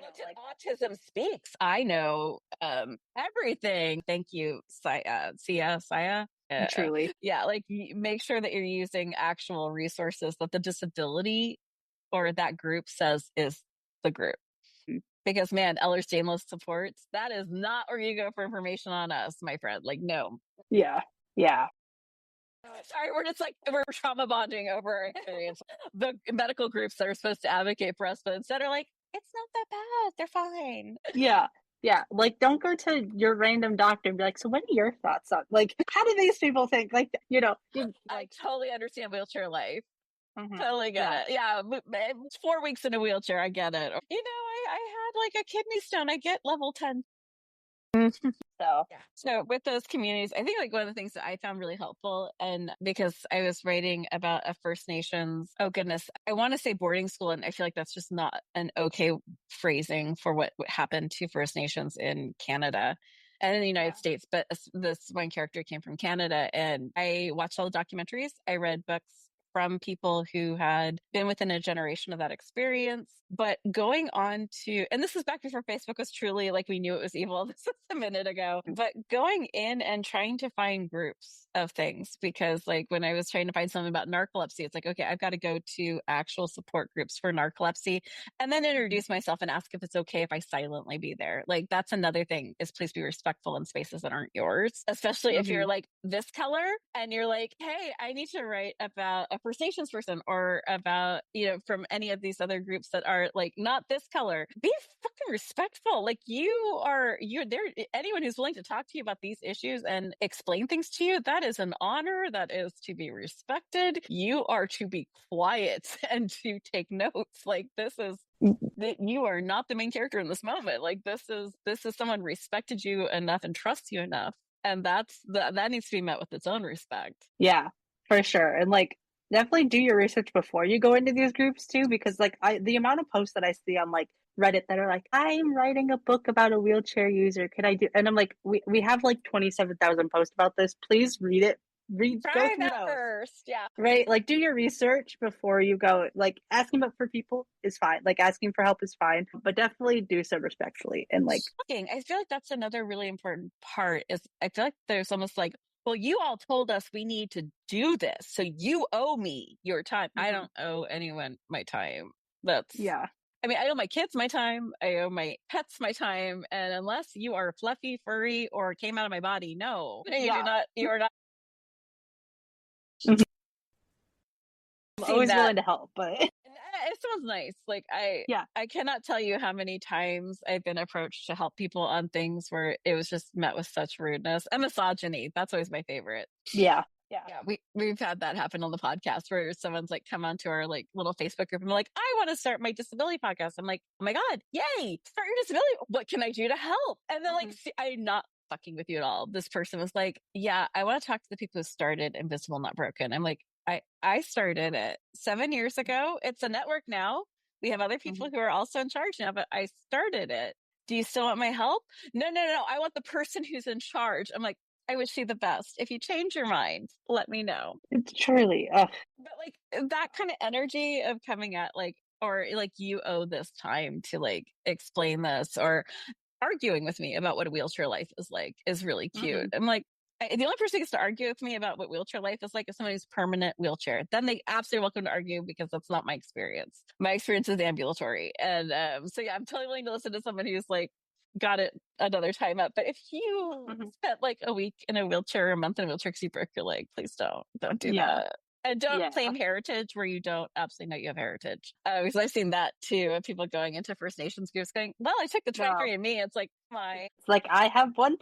like Autism Speaks. I know everything. Thank you, Sia. truly. Yeah, like make sure that you're using actual resources that the disability or that group says is the group. Because man, Ehlers-Danlos supports, that is not where you go for information on us, my friend. Like, no. Yeah. Yeah. Sorry, we're just like we're trauma bonding over our experience. The medical groups that are supposed to advocate for us, but instead are like, it's not that bad. They're fine. Yeah. Yeah. Like, don't go to your random doctor and be like, so what are your thoughts on, like, how do these people think? Like, you I like, totally understand wheelchair life. mhm. Totally get Yeah. it. Yeah, 4 weeks in a wheelchair. I get it. I had like a kidney stone. I get level 10. So, yeah. So with those communities, I think like one of the things that I found really helpful, and because I was writing about a First Nations, oh goodness, I want to say boarding school, and I feel like that's just not an okay phrasing for what happened to First Nations in Canada and in the United Yeah. States. But this one character came from Canada, and I watched all the documentaries. I read books from people who had been within a generation of that experience. But going on to, and this is back before Facebook was truly like we knew it was evil. This was a minute ago, but going in and trying to find groups of things, because like when I was trying to find something about narcolepsy, it's like, okay, I've got to go to actual support groups for narcolepsy and then Mhm. introduce myself and ask if it's okay if I silently be there. Like that's another thing is please be respectful in spaces that aren't yours, especially if you're Mhm. like this color and you're like, hey, I need to write about a First Nations person or about, from any of these other groups that are like not this color. Be fucking respectful. Like you're there. Anyone who's willing to talk to you about these issues and explain things to you, that is an honor. That is to be respected. You are to be quiet and to take notes. Like this is that you are not the main character in this moment. Like this is someone respected you enough and trusts you enough, and that needs to be met with its own respect. Yeah, for sure. And like, definitely do your research before you go into these groups too, because like the amount of posts that I see on like Reddit that are like, I'm writing a book about a wheelchair user. Could I do? And I'm like, we have like 27,000 posts about this. Please read it. Go Try through that those. first. Yeah. Right? Like, do your research before you go. Like, asking for people is fine. Like, asking for help is fine, but definitely do so respectfully. And like, I feel like that's another really important part is I feel like there's almost like, well, you all told us we need to do this, so you owe me your time. I mhm. don't owe anyone my time. That's Yeah. I mean, I owe my kids my time. I owe my pets my time. And unless you are fluffy, furry, or came out of my body, no, you do Yeah. not, you are not Mhm. I'm seeing always that. willing to help, but It sounds nice. Like yeah. I cannot tell you how many times I've been approached to help people on things where it was just met with such rudeness and misogyny. That's always my favorite. Yeah. Yeah. Yeah, we've had that happen on the podcast where someone's like come onto our like little Facebook group and like, I want to start my disability podcast. I'm like, oh my God, yay, start your disability. What can I do to help? And then like, Mhm. see, I'm not fucking with you at all. This person was like, yeah, I want to talk to the people who started Invisible Not Broken. I'm like, I started it 7 years ago. It's a network now. We have other people Mhm. who are also in charge now, but I started it. Do you still want my help? No, no, no. I want the person who's in charge. I'm like, I wish you the best. If you change your mind, let me know. It's truly, ugh, But like that kind of energy of coming at like, or like you owe this time to like explain this, or arguing with me about what a wheelchair life is like is really cute. hmm I'm like, the only person who gets to argue with me about what wheelchair life is like is somebody who's permanent wheelchair. Then they absolutely welcome to argue because that's not my experience. My experience is ambulatory, and so yeah, I'm totally willing to listen to someone who's like got it another time up. But if you hmm spent like a week in a wheelchair, a month in a wheelchair because you broke your leg, please don't do yeah, that. And don't yeah, claim heritage where you don't absolutely know you have heritage. Because I've seen that too, of people going into First Nations groups going, well, I took the no, 23andMe. It's like, my, it's like I have 1%.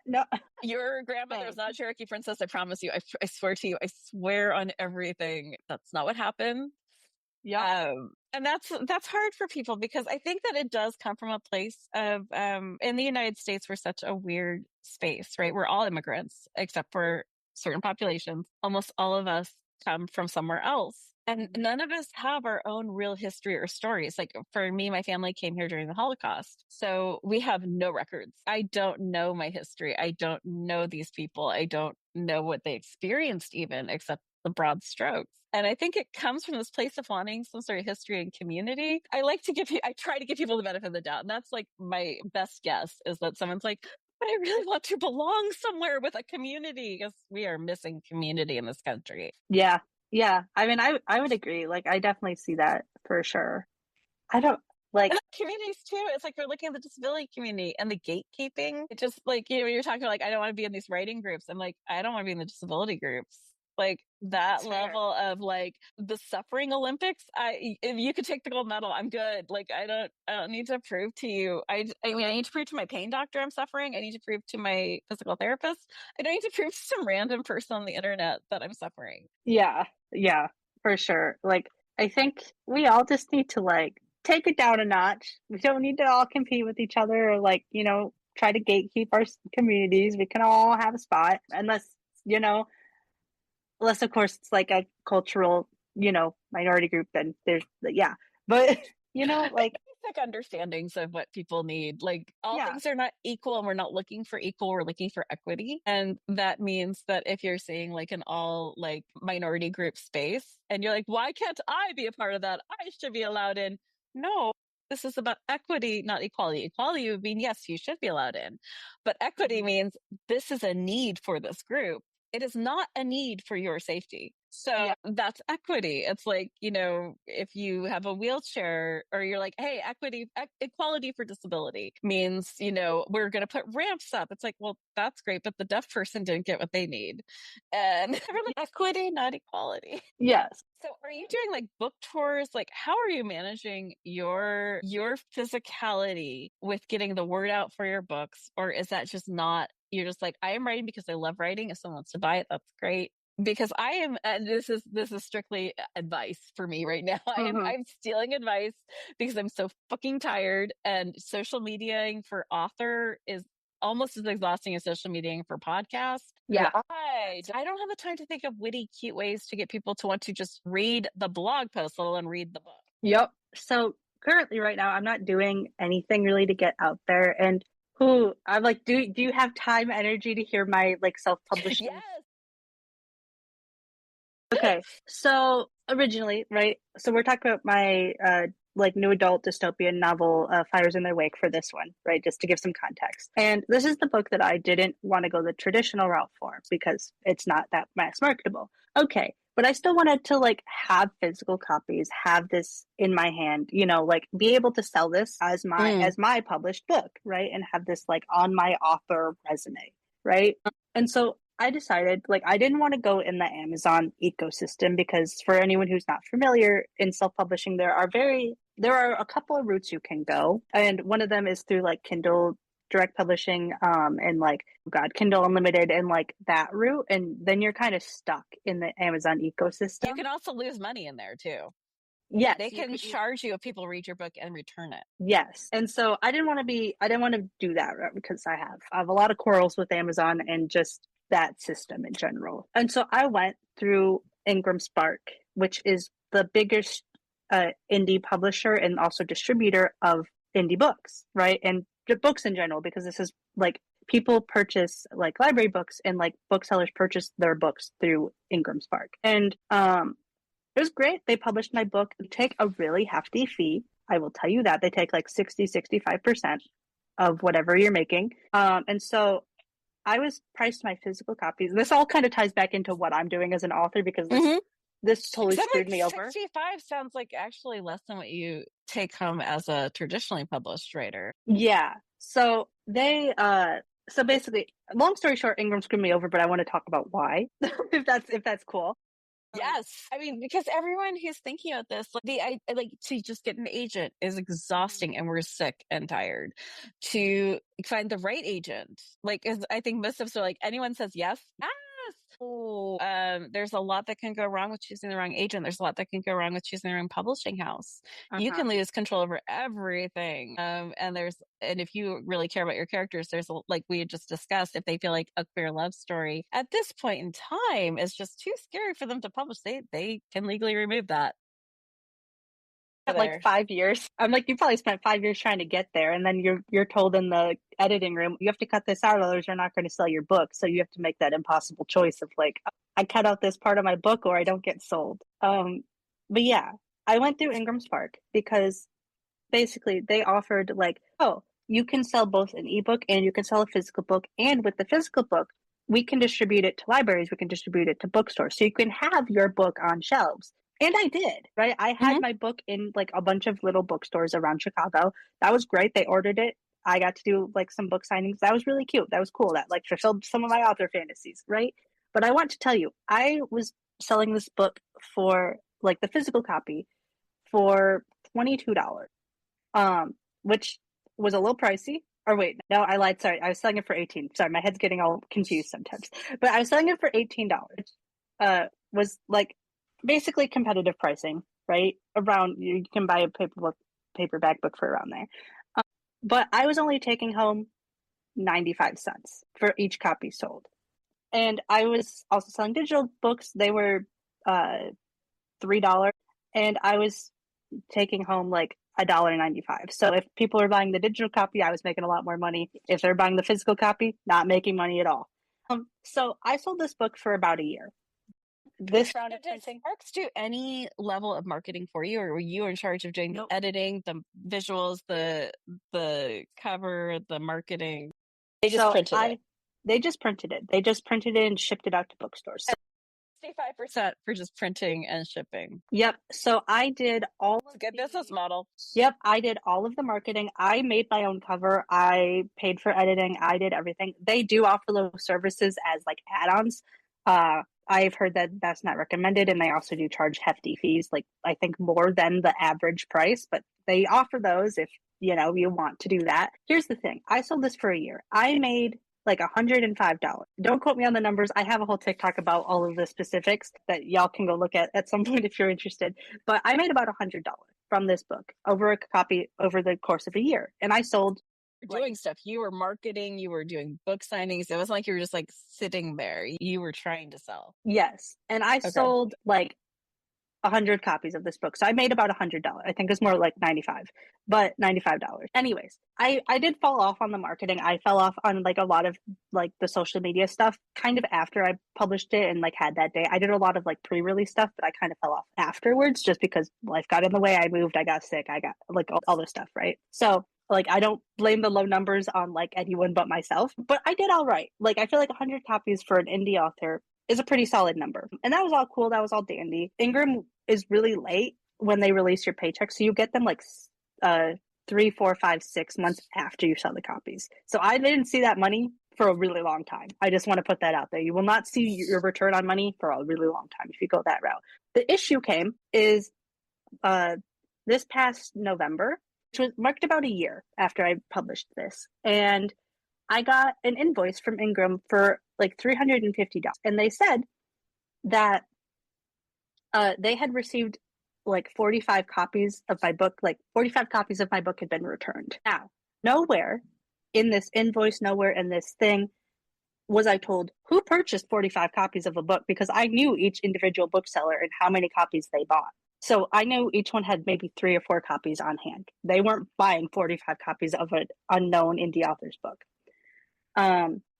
No, your grandmother is thanks. not a Cherokee princess. I promise you. I swear to you. I swear on everything. That's not what happened. Yep. And that's hard for people because I think that it does come from a place of in the United States, we're such a weird space, right? We're all immigrants except for certain populations. Almost all of us come from somewhere else. And Mhm. none of us have our own real history or stories. Like for me, my family came here during the Holocaust. So we have no records. I don't know my history. I don't know these people. I don't know what they experienced even, except the broad strokes. And I think it comes from this place of wanting some sort of history and community. I try to give people the benefit of the doubt. And that's like my best guess is that someone's like, but I really want to belong somewhere with a community because we are missing community in this country. Yeah, yeah. I mean, I would agree. Like, I definitely see that for sure. I don't like, And communities too. It's like they're looking at the disability community and the gatekeeping. It just like, you're talking like, I don't want to be in these writing groups. I'm like, I don't want to be in the disability groups. Like that that's fair. level of like the suffering Olympics. If you could take the gold medal, I'm good. Like I don't need to prove to you. I mean, I need to prove to my pain doctor I'm suffering. I need to prove to my physical therapist. I don't need to prove to some random person on the internet that I'm suffering. Yeah, yeah, for sure. Like, I think we all just need to like take it down a notch. We don't need to all compete with each other or like, try to gatekeep our communities. We can all have a spot you know, unless of course it's like a cultural, minority group, then there's, yeah. But, like, Basic understandings of what people need. Like all yeah, things are not equal and we're not looking for equal, we're looking for equity. And that means that if you're seeing like an all like minority group space and you're like, why can't I be a part of that? I should be allowed in. No, this is about equity, not equality. Equality would mean, yes, you should be allowed in. But equity hmm means this is a need for this group. It is not a need for your safety. So yeah, that's equity. It's like, if you have a wheelchair or you're like, hey, equality for disability means, we're going to put ramps up. It's like, well, that's great, but the deaf person didn't get what they need. And we're like, equity, not equality. yes. So are you doing like book tours? Like how are you managing your physicality with getting the word out for your books? Or is that just not, you're just like, I am writing because I love writing. If someone wants to buy it, that's great. Because I am, and this is strictly advice for me right now. hmm I'm stealing advice because I'm so fucking tired, and social mediaing for author is almost as exhausting as social mediaing for podcast. And Yeah. I don't have the time to think of witty, cute ways to get people to want to just read the blog post, let alone read the book. Yep. So currently right now I'm not doing anything really to get out there, and who I'm like, do you have time, energy to hear my like self-publishing? Yes. Okay. So originally, right? So we're talking about my like new adult dystopian novel, Fires in Their Wake, for this one, right? Just to give some context. And this is the book that I didn't want to go the traditional route for because it's not that mass marketable. Okay. But I still wanted to like have physical copies, have this in my hand, like be able to sell this as my Mm. as my published book, right? And have this like on my author resume, right? And so I decided like I didn't want to go in the Amazon ecosystem because for anyone who's not familiar in self-publishing, there are a couple of routes you can go. And one of them is through like Kindle direct publishing, and like Kindle Unlimited and like that route. And then you're kind of stuck in the Amazon You ecosystem. can also lose money in there too. Yes, They can charge you if people read your book and return it. yes. And so I didn't want to do that route because I have a lot of quarrels with Amazon and just that system in general. And so I went through Ingram Spark, which is the biggest indie publisher and also distributor of indie books, right? And books in general, because this is like people purchase like library books and like booksellers purchase their books through Ingram Spark. And it was great. They published my book. They take a really hefty fee. I will tell you that. They take like 65% of whatever you're making. And so I was priced my physical copies. This all kind of ties back into what I'm doing as an author because this totally Because I'm screwed like, me over. 65 sounds like actually less than what you take home as a traditionally published writer. Yeah. So so basically, long story short, Ingram screwed me over, but I want to talk about why, if that's cool. Yes. I mean, because everyone who's thinking about this, like to just get an agent is exhausting and we're sick and tired. To find the right agent, like, is I think most of us are like, anyone says yes. Yes. Oh, there's a lot that can go wrong with choosing the wrong agent. There's a lot that can go wrong with choosing the wrong publishing house. You Uh-huh. can lose control over everything. And if you really care about your characters, like we had just discussed, if they feel like a queer love story at this point in time is just too scary for them to publish, they can legally remove that. Like There. 5 years. I'm like, you probably spent 5 years trying to get there, and then you're told in the editing room, you have to cut this out, otherwise you're not going to sell your book. So you have to make that impossible choice of like, I cut out this part of my book, or I don't get sold. But yeah, I went through Ingram Spark because basically they offered like, oh, you can sell both an ebook and you can sell a physical book, and with the physical book, we can distribute it to libraries, we can distribute it to bookstores, so you can have your book on shelves. And I did, right? I had Hmm. my book in like a bunch of little bookstores around Chicago. That was great. They ordered it. I got to do like some book signings. That was really cute. That was cool. That like fulfilled some of my author fantasies, right? But I want to tell you, I was selling this book for like the physical copy for $22, which was a little pricey. Or wait, no, I lied. Sorry, I was selling it for 18. Sorry, my head's getting all confused sometimes. But I was selling it for $18. Was like basically competitive pricing, right? Around you can buy a paperback book for around there. But I was only taking home 95 cents for each copy sold. And I was also selling digital books. They were $3, and I was taking home like $1.95. So if people are buying the digital copy, I was making a lot more money. If they're buying the physical copy, not making money at all. So I sold this book for about a year. This round of Did printing, Sparks do any level of marketing for you, or were you in charge of doing the nope. editing, the visuals, the cover, the marketing? They just So printed it. they just printed it. They just printed it and shipped it out to bookstores. 65% for just printing and shipping. Yep. So I did all It's of a good business model. Yep, I did all of the marketing. I made my own cover. I paid for editing. I did everything. They do offer those services as like add-ons. I've heard that that's not recommended, and they also do charge hefty fees, like I think more than the average price, but they offer those if you want to do that. Here's the thing. I sold this for a year. I made like $105. Don't quote me on the numbers. I have a whole TikTok about all of the specifics that y'all can go look at some point if you're interested. But I made about $100 from this book over a copy over the course of a year. And I sold Doing stuff. You were marketing, you were doing book signings. It wasn't like you were just like sitting there. You were trying to sell. yes. And I Okay. sold like 100 copies of this book. So I made about $100. I think it's more like 95, but $95. Anyways, I did fall off on the marketing. I fell off on like a lot of like the social media stuff kind of after I published it and like had that day. I did a lot of like pre-release stuff, but I kind of fell off afterwards just because life got in the way. I moved, I got sick, I got like all this stuff, right? So like I don't blame the low numbers on like anyone but myself, but I did all right. Like I feel like 100 copies for an indie author is a pretty solid number. And that was all cool. That was all dandy. Ingram is really late when they release your paycheck. So you get them like 3, 4, 5, 6 months after you sell the copies. So I didn't see that money for a really long time. I just want to put that out there. You will not see your return on money for a really long time if you go that route. The issue came is this past November, which was marked about a year after I published this. And I got an invoice from Ingram for like $350. And they said that they had received like 45 copies of my book, like 45 copies of my book had been returned. Now, nowhere in this invoice, nowhere in this thing was I told who purchased 45 copies of a book, because I knew each individual bookseller and how many copies they bought. So I knew each one had maybe 3 or 4 copies on hand. They weren't buying 45 copies of an unknown indie author's book.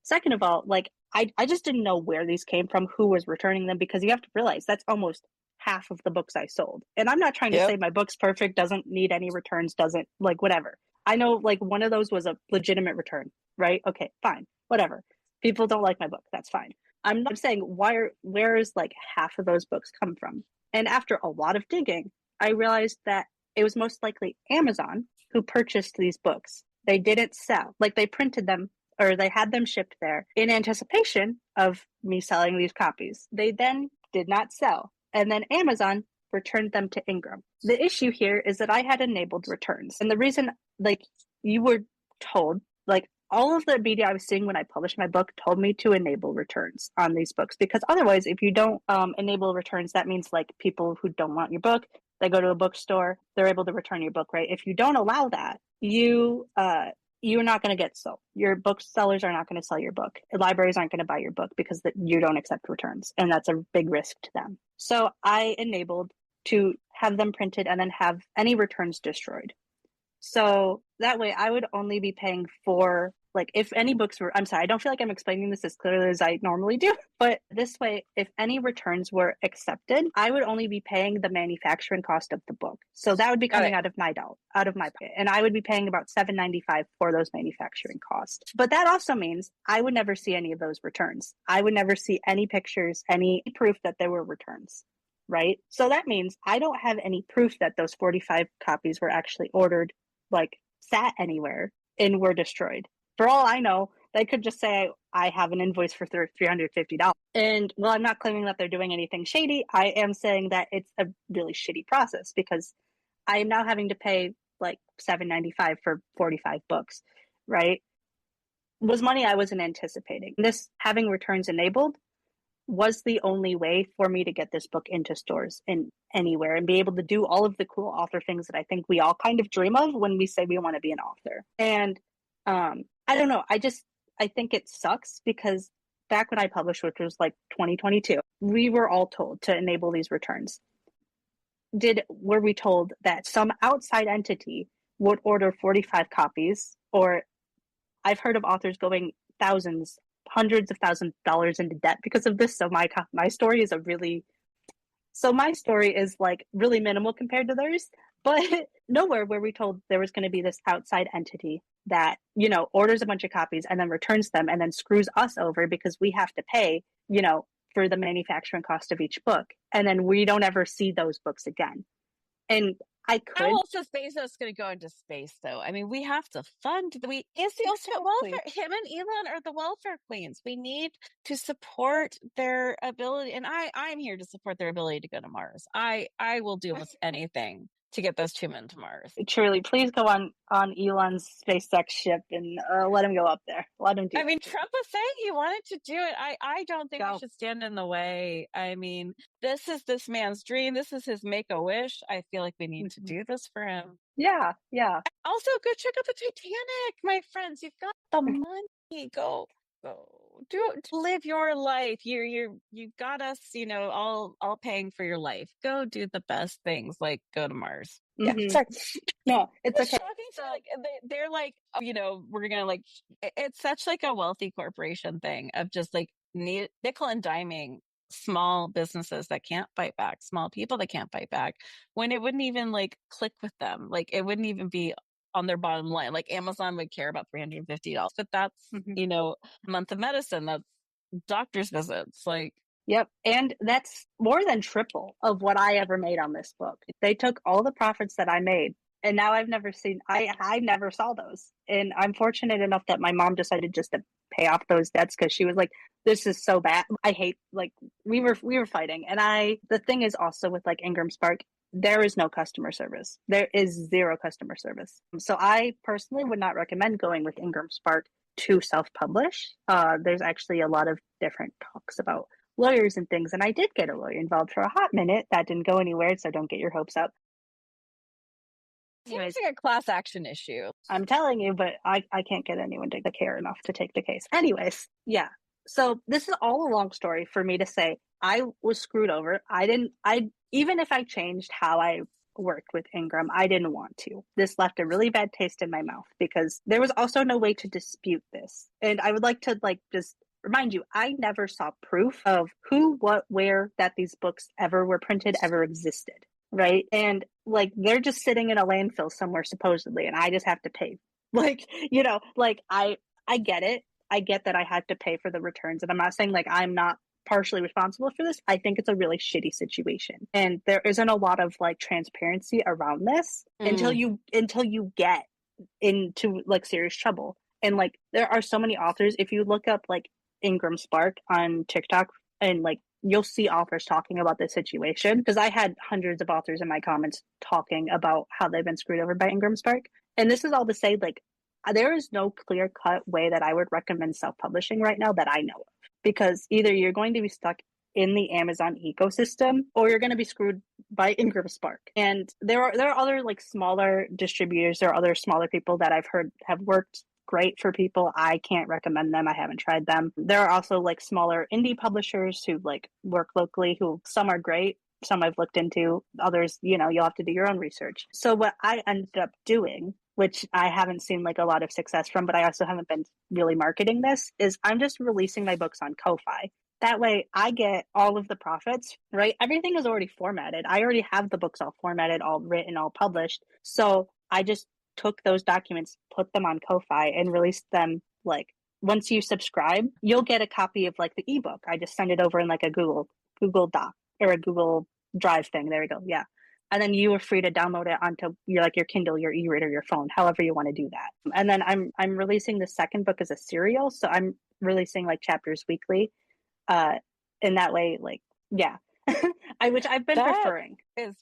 Second of all, like I just didn't know where these came from, who was returning them, because you have to realize that's almost half of the books I sold. And I'm not trying to Yep. say my book's perfect, doesn't need any returns, doesn't like whatever. I know like one of those was a legitimate return, right? Okay, fine, whatever. People don't like my book, that's fine. I'm not saying where is like half of those books come from? And after a lot of digging, I realized that it was most likely Amazon who purchased these books. They didn't sell, like they printed them or they had them shipped there in anticipation of me selling these copies. They then did not sell. And then Amazon returned them to Ingram. The issue here is that I had enabled returns. And the reason, like, you were told, like, all of the media I was seeing when I published my book told me to enable returns on these books, because otherwise, if you don't enable returns, that means like people who don't want your book, they go to a bookstore, they're able to return your book, right? If you don't allow that, you're not going to get sold. Your booksellers are not going to sell your book. Libraries aren't going to buy your book because you don't accept returns, and that's a big risk to them. So I enabled to have them printed and then have any returns destroyed. So that way I would only be paying for, like, if any books were, I'm sorry, I don't feel like I'm explaining this as clearly as I normally do, but this way, if any returns were accepted, I would only be paying the manufacturing cost of the book. So that would be Got coming it. out of my pocket, and I would be paying about $7.95 for those manufacturing costs. But that also means I would never see any of those returns. I would never see any pictures, any proof that there were returns. Right? So that means I don't have any proof that those 45 copies were actually ordered, like sat anywhere and were destroyed. For all I know, they could just say I have an invoice for $350. And well, I'm not claiming that they're doing anything shady. I am saying that it's a really shitty process, because I am now having to pay like $7.95 for 45 books, right? Was money I wasn't anticipating. This having returns enabled was the only way for me to get this book into stores and anywhere and be able to do all of the cool author things that I think we all kind of dream of when we say we want to be an author. And I don't know, I think it sucks because back when I published, which was like 2022, we were all told to enable these returns. Were we told that some outside entity would order 45 copies? Or I've heard of authors going thousands, hundreds of thousands of dollars into debt because of this. So my story is my story is like really minimal compared to theirs, but nowhere were we told there was going to be this outside entity that, orders a bunch of copies and then returns them and then screws us over because we have to pay, for the manufacturing cost of each book. And then we don't ever see those books again. And I How could. else is Bezos going to go into space, though? I mean, we have to fund. Is the ultimate Exactly. welfare. Him and Elon are the welfare queens. We need to support their ability, and I'm here to support their ability to go to Mars. I will do almost anything to get those two men to Mars. Truly, please go on Elon's SpaceX ship and let him go up there. Let him do I it. mean, Trump was saying he wanted to do it. I don't think we Go. should stand in the way. I mean, this is this man's dream. This is his make a wish. I feel like we need to do this for him. Yeah, yeah. Also, go check out the Titanic, my friends. You've got the money. Go live your life. You've got us, all paying for your life. Go do the best things, like go to Mars. Yeah, sorry. No, it's It's okay. shocking to like they're like, we're gonna like it's such like a wealthy corporation thing of just like nickel and diming small businesses that can't fight back, small people that can't fight back, when it wouldn't even like click with them. Like it wouldn't even be on their bottom line. Like Amazon would care about $350, but that's a month of medicine, that's doctor's visits, like. Yep. And that's more than triple of what I ever made on this book. They took all the profits that I made, and now I never saw those. And I'm fortunate enough that my mom decided just to pay off those debts, because she was like, this is so bad. I hate, like, we were fighting. And the thing is also with like Ingram Spark, there is no customer service. There is zero customer service. So I personally would not recommend going with Ingram Spark to self-publish. There's actually a lot of different talks about lawyers and things, and I did get a lawyer involved for a hot minute. That didn't go anywhere, so don't get your hopes up. Seems like a class action issue. I'm telling you, but I can't get anyone to care enough to take the case. Anyways, yeah. So this is all a long story for me to say I was screwed over. Even if I changed how I worked with Ingram. I didn't want to. This left a really bad taste in my mouth because there was also no way to dispute this. And I would like to like just remind you, I never saw proof of who, what, where that these books ever were printed, ever existed. Right. And like they're just sitting in a landfill somewhere supposedly, and I just have to pay. Like, like I get it. I get that I had to pay for the returns. And I'm not saying like I'm not partially responsible for this. I think it's a really shitty situation. And there isn't a lot of like transparency around this Mm. until you get into like serious trouble. And like there are so many authors. If you look up like Ingram Spark on TikTok, and like you'll see authors talking about this situation, because I had hundreds of authors in my comments talking about how they've been screwed over by Ingram Spark. And this is all to say, like, there is no clear cut way that I would recommend self publishing right now that I know of, because either you're going to be stuck in the Amazon ecosystem or you're going to be screwed by Ingram Spark. And there are other like smaller distributors, there are other smaller people that I've heard have worked great for people. I can't recommend them. I haven't tried them. There are also like smaller indie publishers who like work locally, who some are great, some I've looked into, others, you'll have to do your own research. So what I ended up doing, which I haven't seen like a lot of success from, but I also haven't been really marketing this, is I'm just releasing my books on Ko-Fi. That way I get all of the profits, right? Everything is already formatted. I already have the books all formatted, all written, all published. So I just took those documents, put them on Ko-Fi, and released them. Like once you subscribe, you'll get a copy of like the ebook. I just send it over in like a Google Doc or a Google Drive thing. There we go. Yeah. And then you are free to download it onto your Kindle, your e-reader, your phone, however you want to do that. And then I'm releasing the second book as a serial, so I'm releasing like chapters weekly. Uh, in that way, like yeah, which I've been That preferring. is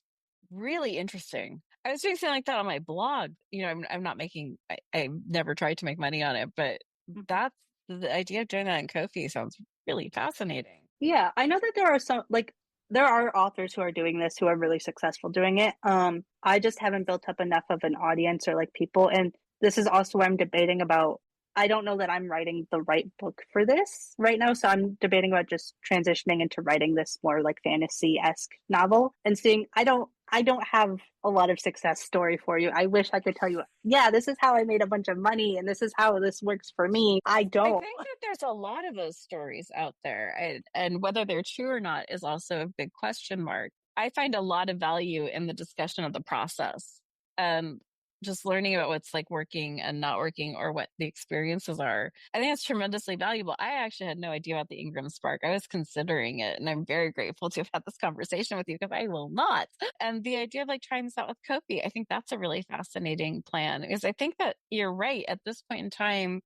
really interesting. I was doing something like that on my blog. I'm not making, I've never tried to make money on it, but Mhm. that's the idea of doing that in Kofi sounds really fascinating. Yeah, I know that there are some like there are authors who are doing this who are really successful doing it. I just haven't built up enough of an audience or like people, and this is also where I'm debating about. I don't know that I'm writing the right book for this right now, so I'm debating about just transitioning into writing this more like fantasy-esque novel and seeing. I don't have a lot of success story for you. I wish I could tell you, yeah, this is how I made a bunch of money and this is how this works for me. I I don't. think that there's a lot of those stories out there, and whether they're true or not is also a big question mark. I find a lot of value in the discussion of the process and just learning about what's like working and not working or what the experiences are. I think it's tremendously valuable. I actually had no idea about the Ingram Spark. I was considering it, and I'm very grateful to have had this conversation with you because I will not. And the idea of like trying this out with Kofi, I think that's a really fascinating plan because I think that you're right at this point in time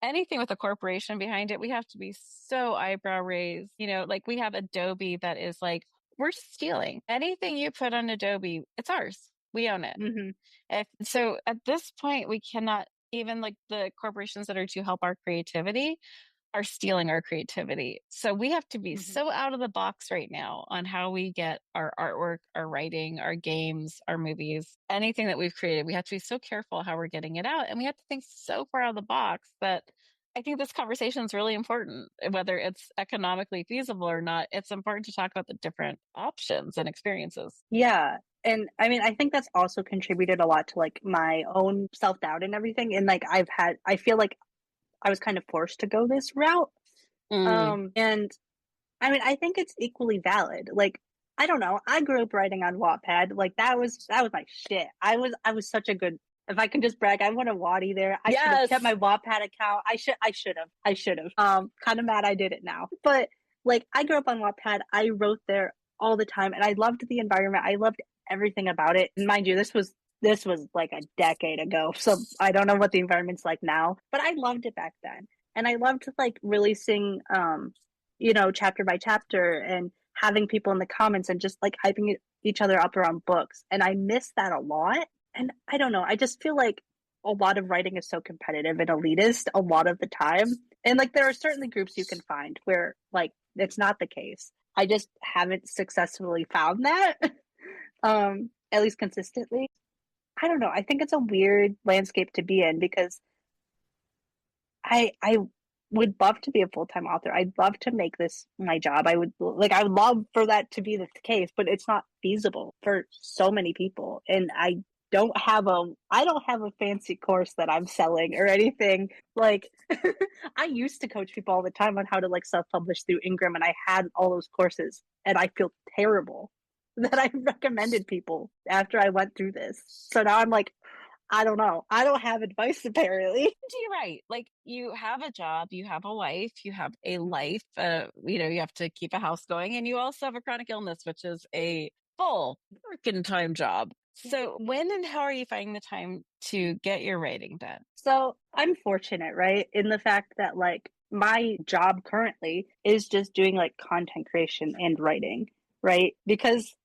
anything with a corporation behind it, we have to be so eyebrow raised. Like we have Adobe that is like, we're stealing anything you put on Adobe, it's ours. We own it. Hmm. So at this point, we cannot even like the corporations that are to help our creativity are stealing our creativity. So we have to be Hmm. so out of the box right now on how we get our artwork, our writing, our games, our movies, anything that we've created. We have to be so careful how we're getting it out. And we have to think so far out of the box that I think this conversation is really important. Whether it's economically feasible or not, it's important to talk about the different options and experiences. Yeah. And I mean, I think that's also contributed a lot to like my own self doubt and everything. And like I feel like I was kind of forced to go this route. Mm. And I mean, I think it's equally valid. Like, I don't know. I grew up writing on Wattpad. Like that was my shit. I was such a good. If I can just brag, I want a Watty there. I should have kept Yes. my Wattpad account. I should have. Kind of mad I did it now. But like, I grew up on Wattpad. I wrote there all the time, and I loved the environment. I loved everything about it. And mind you, this was like a decade ago, so I don't know what the environment's like now. But I loved it back then, and I loved like releasing chapter by chapter and having people in the comments and just like hyping each other up around books. And I miss that a lot. And I don't know, I just feel like a lot of writing is so competitive and elitist a lot of the time. And like there are certainly groups you can find where like it's not the case. I just haven't successfully found that, at least consistently. I don't know. I think it's a weird landscape to be in because I would love to be a full-time author. I'd love to make this my job. I would love for that to be the case, but it's not feasible for so many people. And I don't have a fancy course that I'm selling or anything. Like I used to coach people all the time on how to like self-publish through Ingram, and I had all those courses, and I feel terrible that I recommended people after I went through this. So now I'm like, I don't know. I don't have advice apparently. You're right. Like you have a job, you have a wife, you have a life, you have to keep a house going, and you also have a chronic illness, which is a full working time job. So when and how are you finding the time to get your writing done? So I'm fortunate, right? In the fact that like my job currently is just doing like content creation and writing, right? Because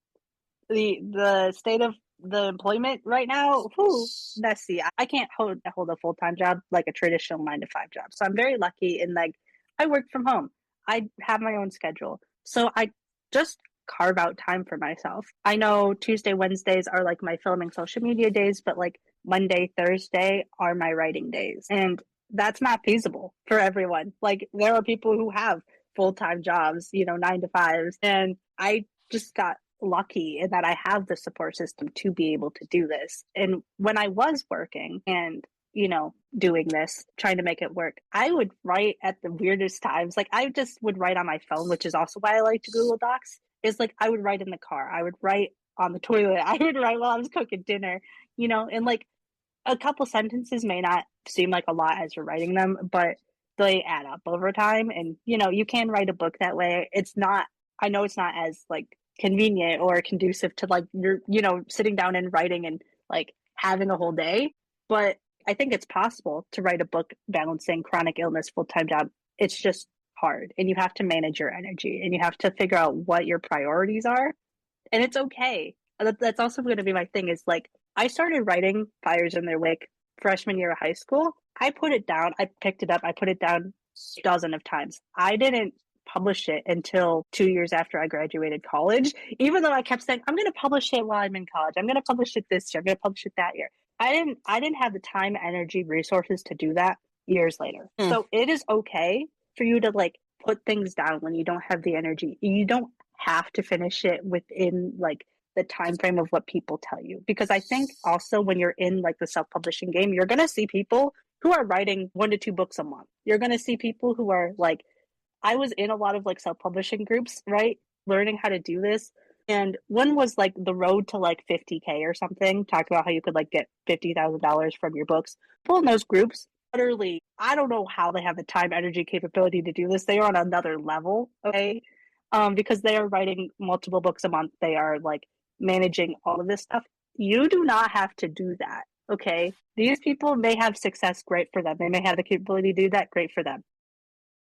the state of the employment right now, whew, messy. I can't hold a full-time job like a traditional 9 to 5 job. So I'm very lucky in like I work from home. I have my own schedule. So I just carve out time for myself. I know Tuesday, Wednesdays are like my filming social media days, but like Monday, Thursday are my writing days. And that's not feasible for everyone. Like there are people who have full-time jobs, 9 to 5s, and I just got lucky in that I have the support system to be able to do this. And when I was working and, doing this, trying to make it work, I would write at the weirdest times. Like I just would write on my phone, which is also why I like to Google Docs. Is like I would write in the car, I would write on the toilet, I would write while I was cooking dinner, and like a couple sentences may not seem like a lot as you're writing them, but they add up over time. And, you can write a book that way. I know it's not as like convenient or conducive to like you're, sitting down and writing and like having a whole day. But I think it's possible to write a book balancing chronic illness, full-time job. It's just hard, and you have to manage your energy, and you have to figure out what your priorities are, and it's okay. That's also going to be my thing is like I started writing Fires in Their Wake freshman year of high school. I put it down, I picked it up, I put it down a dozen of times. I didn't publish it until 2 years after I graduated college, even though I kept saying, I'm going to publish it while I'm in college. I'm going to publish it this year. I'm going to publish it that year. I didn't have the time, energy, resources to do that years later. Hmm. So it is okay for you to like put things down when you don't have the energy. You don't have to finish it within like the time frame of what people tell you, because I think also when you're in like the self-publishing game, you're going to see people who are writing 1 to 2 books a month. You're going to see people who are like, I was in a lot of like self-publishing groups, right, learning how to do this, and one was like the road to like 50K or something, talked about how you could like get $50,000 from your books. People in those groups, utterly, I don't know how they have the time, energy, capability to do this. They are on another level, okay, because they are writing multiple books a month. They are like managing all of this stuff. You do not have to do that, okay? These people may have success, great for them. They may have the capability to do that, great for them.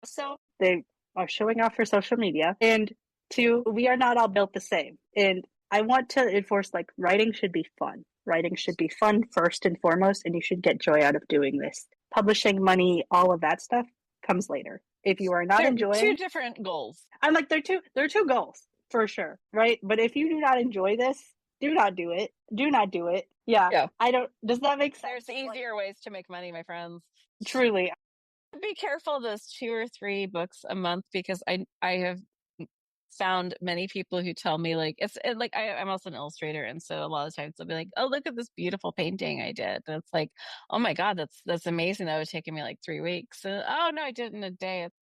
So they are showing off for social media. And two, we are not all built the same. And I want to enforce like writing should be fun. Writing should be fun first and foremost, and you should get joy out of doing this. Publishing, money, all of that stuff comes later. If you are not They're two enjoying, different goals. I'm like they're two goals for sure, right? But if you do not enjoy this, do not do it. Do not do it. Yeah. Yeah. I don't Does that make sense? There's easier ways to make money, my friends. Truly. Be careful of those 2 or 3 books a month, because I have found many people who tell me like like I'm also an illustrator, and so a lot of times they'll be like, oh, look at this beautiful painting I did, and it's like, oh my god, that's amazing, that would have taken me like 3 weeks, and, oh no, I did it in a day. It's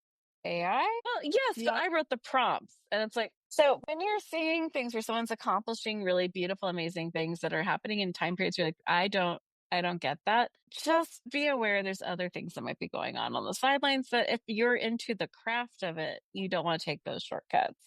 AI. Well, yes, but Yeah. I wrote the prompts, and it's like, so when you're seeing things where someone's accomplishing really beautiful, amazing things that are happening in time periods, you're like, I don't get that. Just be aware there's other things that might be going on the sidelines, that if you're into the craft of it, you don't want to take those shortcuts.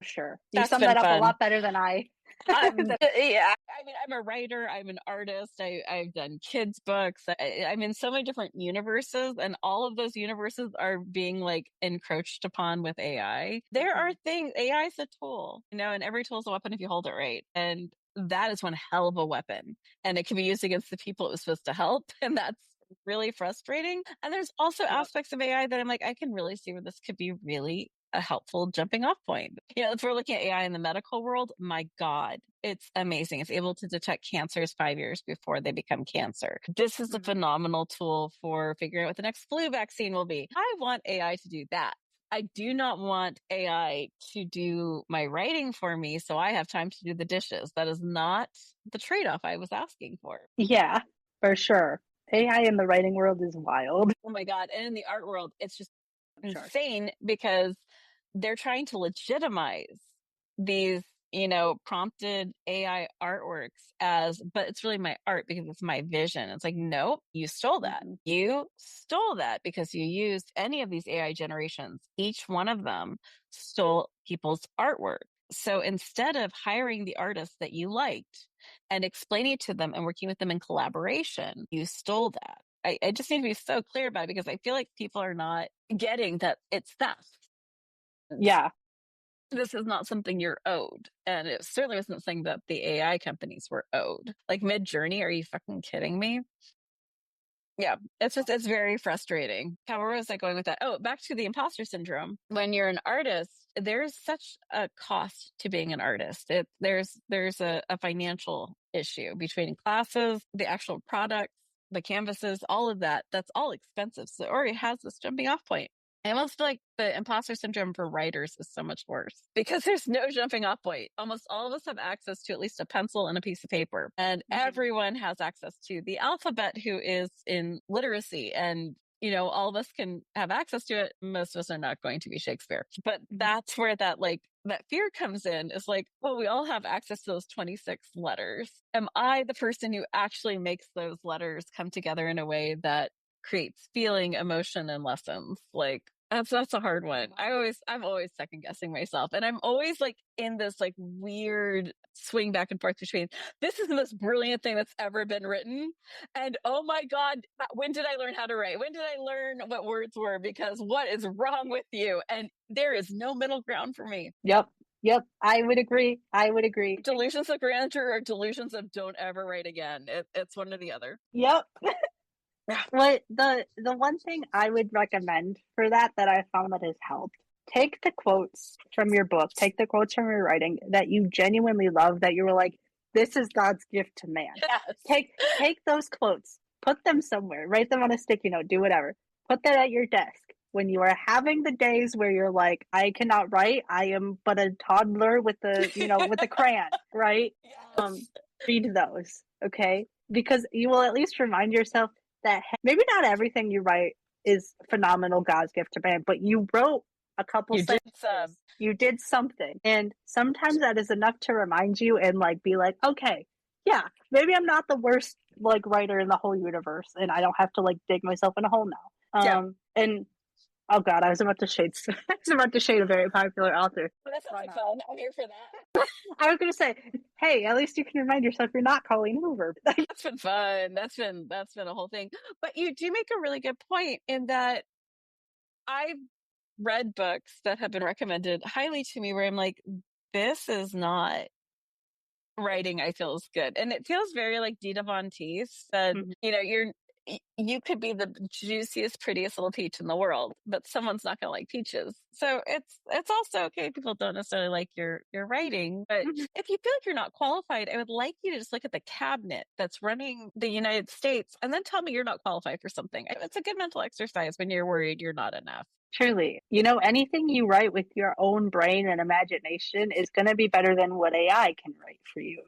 Sure. You That's summed been that up a fun. lot better than I. Yeah, I mean, I'm a writer, I'm an artist, I've done kids' books. I'm in so many different universes, and all of those universes are being like encroached upon with AI. There are things, AI is a tool, and every tool is a weapon if you hold it right. And that is one hell of a weapon. And it can be used against the people it was supposed to help. And that's really frustrating. And there's also Yep. aspects of AI that I'm like, I can really see where this could be really a helpful jumping off point. If we're looking at AI in the medical world, my God, it's amazing. It's able to detect cancers 5 years before they become cancer. This is a phenomenal tool for figuring out what the next flu vaccine will be. I want AI to do that. I do not want AI to do my writing for me so I have time to do the dishes. That is not the trade-off I was asking for. Yeah, for sure. AI in the writing world is wild. Oh my God. And in the art world, it's just Sure. insane because they're trying to legitimize these, prompted AI artworks but it's really my art because it's my vision. It's like, nope, you stole that. Mm-hmm. You stole that because you used any of these AI generations. Each one of them stole people's artwork. So instead of hiring the artists that you liked and explaining it to them and working with them in collaboration, you stole that. I just need to be so clear about it because I feel like people are not getting that it's theft. Yeah. This is not something you're owed. And it certainly wasn't something that the AI companies were owed. Like Mid-Journey, are you fucking kidding me? Yeah, it's very frustrating. Where was I going with that? Oh, back to the imposter syndrome. When you're an artist, there's such a cost to being an artist. There's a financial issue between classes, the actual products, the canvases, all of that. That's all expensive. So it already has this jumping off point. I almost feel like the imposter syndrome for writers is so much worse because there's no jumping off point. Almost all of us have access to at least a pencil and a piece of paper, and everyone has access to the alphabet who is in literacy. And, all of us can have access to it. Most of us are not going to be Shakespeare, but that's where that fear comes in is like, well, we all have access to those 26 letters. Am I the person who actually makes those letters come together in a way that creates feeling, emotion, and lessons? Like that's a hard one. I'm always second guessing myself, and I'm always like in this like weird swing back and forth between this is the most brilliant thing that's ever been written, and oh my God, when did I learn how to write? When did I learn what words were? Because what is wrong with you? And there is no middle ground for me. Yep. Yep. I would agree. I would agree. Delusions of grandeur or delusions of don't ever write again. It's one or the other. Yep. Yeah. What the one thing I would recommend for that I found that has helped. Take the quotes from your book, take the quotes from your writing that you genuinely love, that you were like, this is God's gift to man. Yes. Take those quotes, put them somewhere, write them on a sticky note, do whatever. Put that at your desk. When you are having the days where you're like, I cannot write, I am but a toddler with with a crayon, right? Yes. Read those, okay? Because you will at least remind yourself that maybe not everything you write is phenomenal God's gift to man, but you wrote a couple You did sentences. some. You did something. And sometimes that is enough to remind you and like be like, okay, yeah, maybe I'm not the worst like writer in the whole universe and I don't have to like dig myself in a hole now. Yeah. And oh God, I was about to shade a very popular author. Well, that sounds like fun. I'm here for that. I was gonna say, hey, at least you can remind yourself you're not Colleen Hoover. That's been fun. That's been a whole thing. But you do make a really good point in that I've read books that have been recommended highly to me where I'm like, this is not writing I feel is good. And it feels very like Dita Von Teese said, you could be the juiciest, prettiest little peach in the world, but someone's not going to like peaches. So it's also okay if people don't necessarily like your writing. But if you feel like you're not qualified, I would like you to just look at the cabinet that's running the United States and then tell me you're not qualified for something. It's a good mental exercise when you're worried you're not enough. Truly. Anything you write with your own brain and imagination is going to be better than what AI can write for you.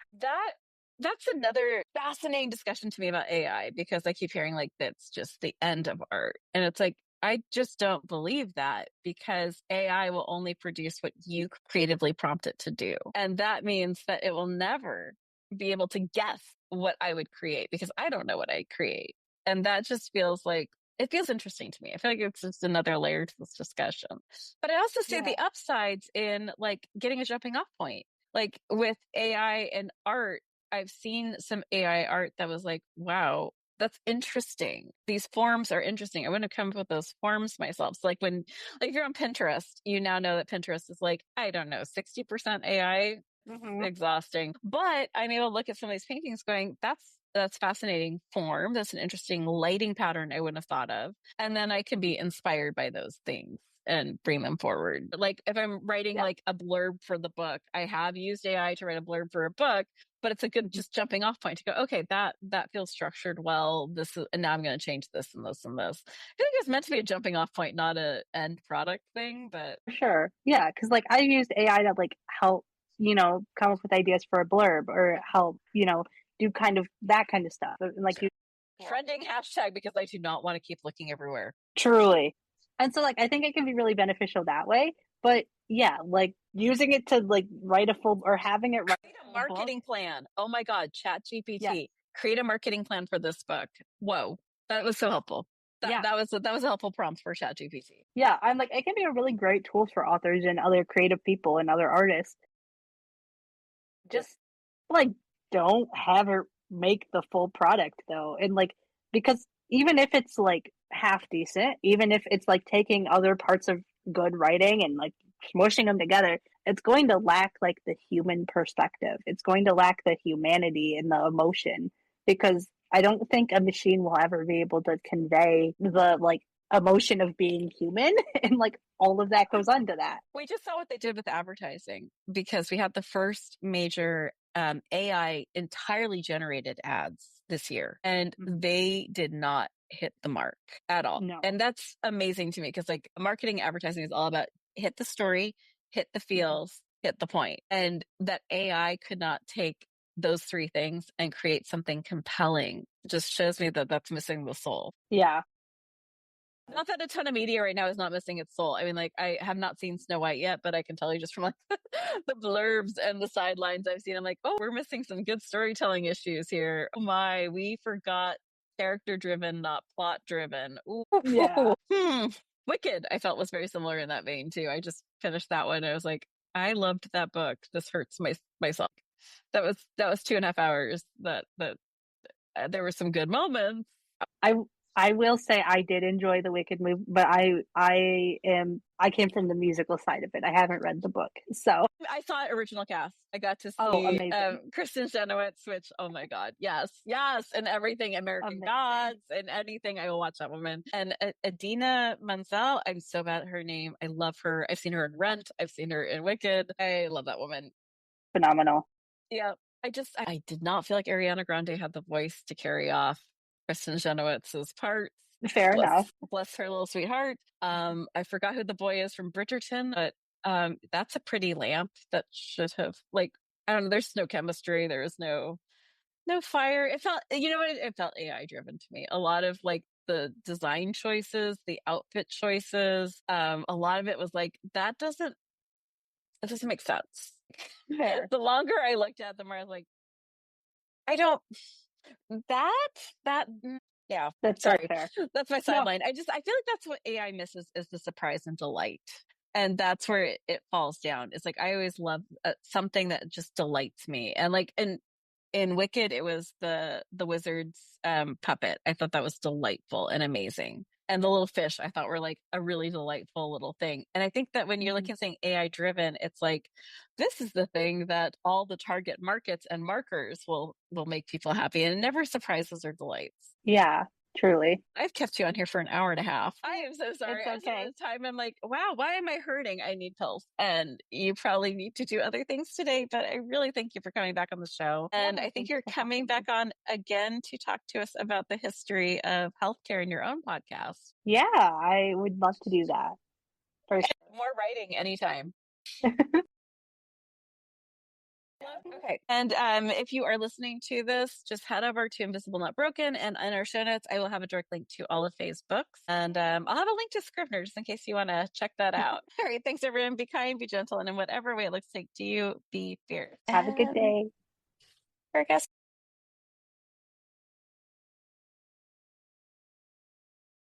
That's another fascinating discussion to me about AI because I keep hearing like that's just the end of art. And it's like, I just don't believe that because AI will only produce what you creatively prompt it to do. And that means that it will never be able to guess what I would create because I don't know what I create. And that just feels like it feels interesting to me. I feel like it's just another layer to this discussion. But I also see the upsides in like getting a jumping off point. Like with AI and art, I've seen some AI art that was like, wow, that's interesting. These forms are interesting. I wouldn't have come up with those forms myself. So like if you're on Pinterest, you now know that Pinterest is like, I don't know, 60% AI. Exhausting. But I'm able to look at some of these paintings going, that's fascinating form. That's an interesting lighting pattern I wouldn't have thought of. And then I can be inspired by those things. and bring them forward. Like if I'm writing like a blurb for the book, I have used AI to write a blurb for a book, but it's a good just jumping off point to go, okay, that feels structured well. This is, and now I'm going to change this and this and this. I think it's meant to be a jumping off point, not a end product thing, but For sure. Yeah, because like I used AI to like help, come up with ideas for a blurb or help, do kind of that kind of stuff. And like you trending hashtag because I do not want to keep looking everywhere. truly. And so like I think it can be really beneficial that way. But yeah, like using it to like write a full or having it write Create a marketing plan. Oh my God, Chat GPT. Yeah. Create a marketing plan for this book. Whoa. That was so helpful. That was a helpful prompt for Chat GPT. Yeah, I'm like it can be a really great tool for authors and other creative people and other artists. Just like don't have it make the full product though. And like because even if it's like half decent, even if it's like taking other parts of good writing and like smushing them together, it's going to lack like the human perspective. It's going to lack the humanity and the emotion because I don't think a machine will ever be able to convey the like emotion of being human and like all of that goes onto that. We just saw what they did with advertising because we had the first major AI entirely generated ads this year, and they did not hit the mark at all. No. And that's amazing to me because like marketing advertising is all about hit the story, hit the feels, hit the point. And that AI could not take those three things and create something compelling just shows me that that's missing the soul. Yeah. Not that a ton of media right now is not missing its soul. I mean, like, I have not seen Snow White yet, but I can tell you just from like the blurbs and the sidelines I've seen, I'm like, oh, we're missing some good storytelling issues here. Oh my, we forgot character driven, not plot driven. Yeah. Wicked, I felt was very similar in that vein too. I just finished that one. I was like, I loved that book. This hurts myself. That was 2.5 hours. That there were some good moments. I I will say I did enjoy the Wicked movie, but I came from the musical side of it. I haven't read the book, so I saw original cast. I got to oh, see amazing, Kristen Chenoweth, which oh my god, yes, and everything American amazing. Gods and anything. I will watch that woman. And Adina Menzel, I'm so bad at her name. I love her. I've seen her in Rent. I've seen her in Wicked. I love that woman. Phenomenal. Yeah, I did not feel like Ariana Grande had the voice to carry off Kristen Chenoweth's parts. Fair enough. Bless her little sweetheart. I forgot who the boy is from Bridgerton, but that's a pretty lamp that should have like I don't know. There's no chemistry. There is no fire. It felt it felt AI driven to me. A lot of like the design choices, the outfit choices. A lot of it was like it doesn't make sense. Fair. The longer I looked at them, I was like, I don't that yeah. That's so Sorry. fair. That's my No, sideline. I feel like that's what AI misses is the surprise and delight. And that's where it falls down. It's like I always love something that just delights me. And like in Wicked, it was the wizard's puppet. I thought that was delightful and amazing. And the little fish, I thought were like a really delightful little thing. And I think that when you're looking at saying AI driven, it's like this is the thing that all the target markets and markers will make people happy, and it never surprises or delights. yeah, truly. I've kept you on here for an hour and a half. I am so sorry. It's okay. At the time, I'm like, wow, why am I hurting? I need pills. And you probably need to do other things today, but I really thank you for coming back on the show. And I think you're coming back on again to talk to us about the history of healthcare in your own podcast. Yeah, I would love to do that. For sure. More writing anytime. Okay. And if you are listening to this, just head over to Invisible Not Broken. And in our show notes, I will have a direct link to all of Faye's books. And I'll have a link to Scrivener just in case you want to check that out. All right. Thanks, everyone. Be kind, be gentle, and in whatever way it looks like to you, be fierce. Have a good day. Our guest